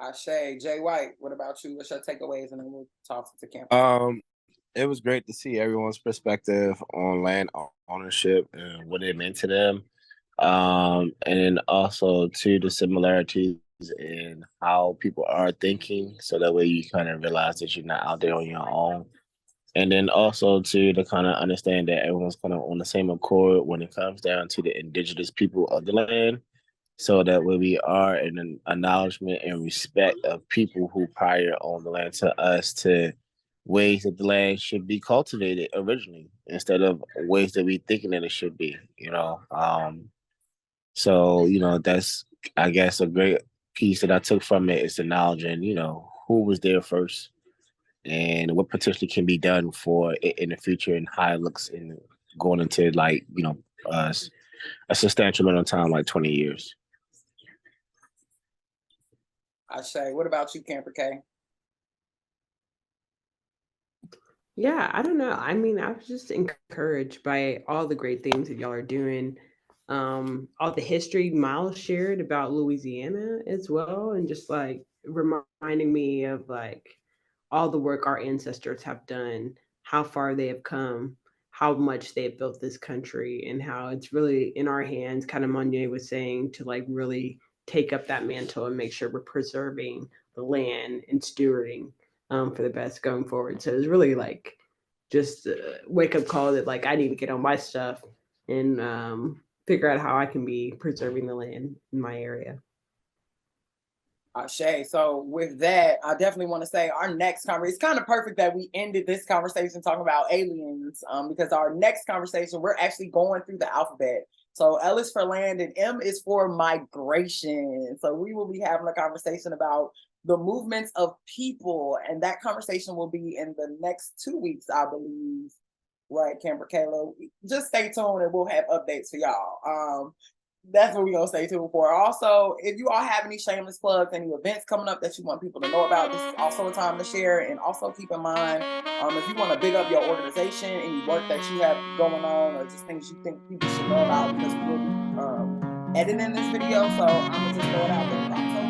Ashe. Jay White, what about you? What's your takeaways? And then we'll talk to camp. It was great to see everyone's perspective on land ownership and what it meant to them. And then also to the similarities in how people are thinking, so that way you kind of realize that you're not out there on your own. And then also to kind of understand that everyone's kind of on the same accord when it comes down to the indigenous people of the land. So that way we are in an acknowledgement and respect of people who prior owned the land to us, to ways that the land should be cultivated originally instead of ways that we thinking that it should be, So, that's, I guess, a great piece that I took from it is acknowledging, who was there first and what potentially can be done for it in the future and how it looks in going into a substantial amount of time, like 20 years. Ashe. What about you, Camper K? Yeah, I don't know. I mean, I was just encouraged by all the great things that y'all are doing. All the history Miles shared about Louisiana as well, and just like reminding me of like all the work our ancestors have done, how far they have come, how much they have built this country and how it's really in our hands, kind of Monye was saying, to like really take up that mantle and make sure we're preserving the land and stewarding for the best going forward. So it was really like just a wake up call that like I need to get on my stuff and figure out how I can be preserving the land in my area. Shay. So with that, I definitely want to say our next conversation, it's kind of perfect that we ended this conversation talking about aliens, because our next conversation, we're actually going through the alphabet. So L is for land and M is for migration. So we will be having a conversation about the movements of people, and that conversation will be in the next 2 weeks, I believe. Right, Kimber Kayla. Just stay tuned and we'll have updates for y'all. That's what we're gonna stay tuned for. Also, if you all have any shameless plugs, any events coming up that you want people to know about, this is also a time to share. And also keep in mind, if you want to big up your organization, any work that you have going on, or just things you think people should know about, because we will be editing this video. So I'm gonna just throw it out there.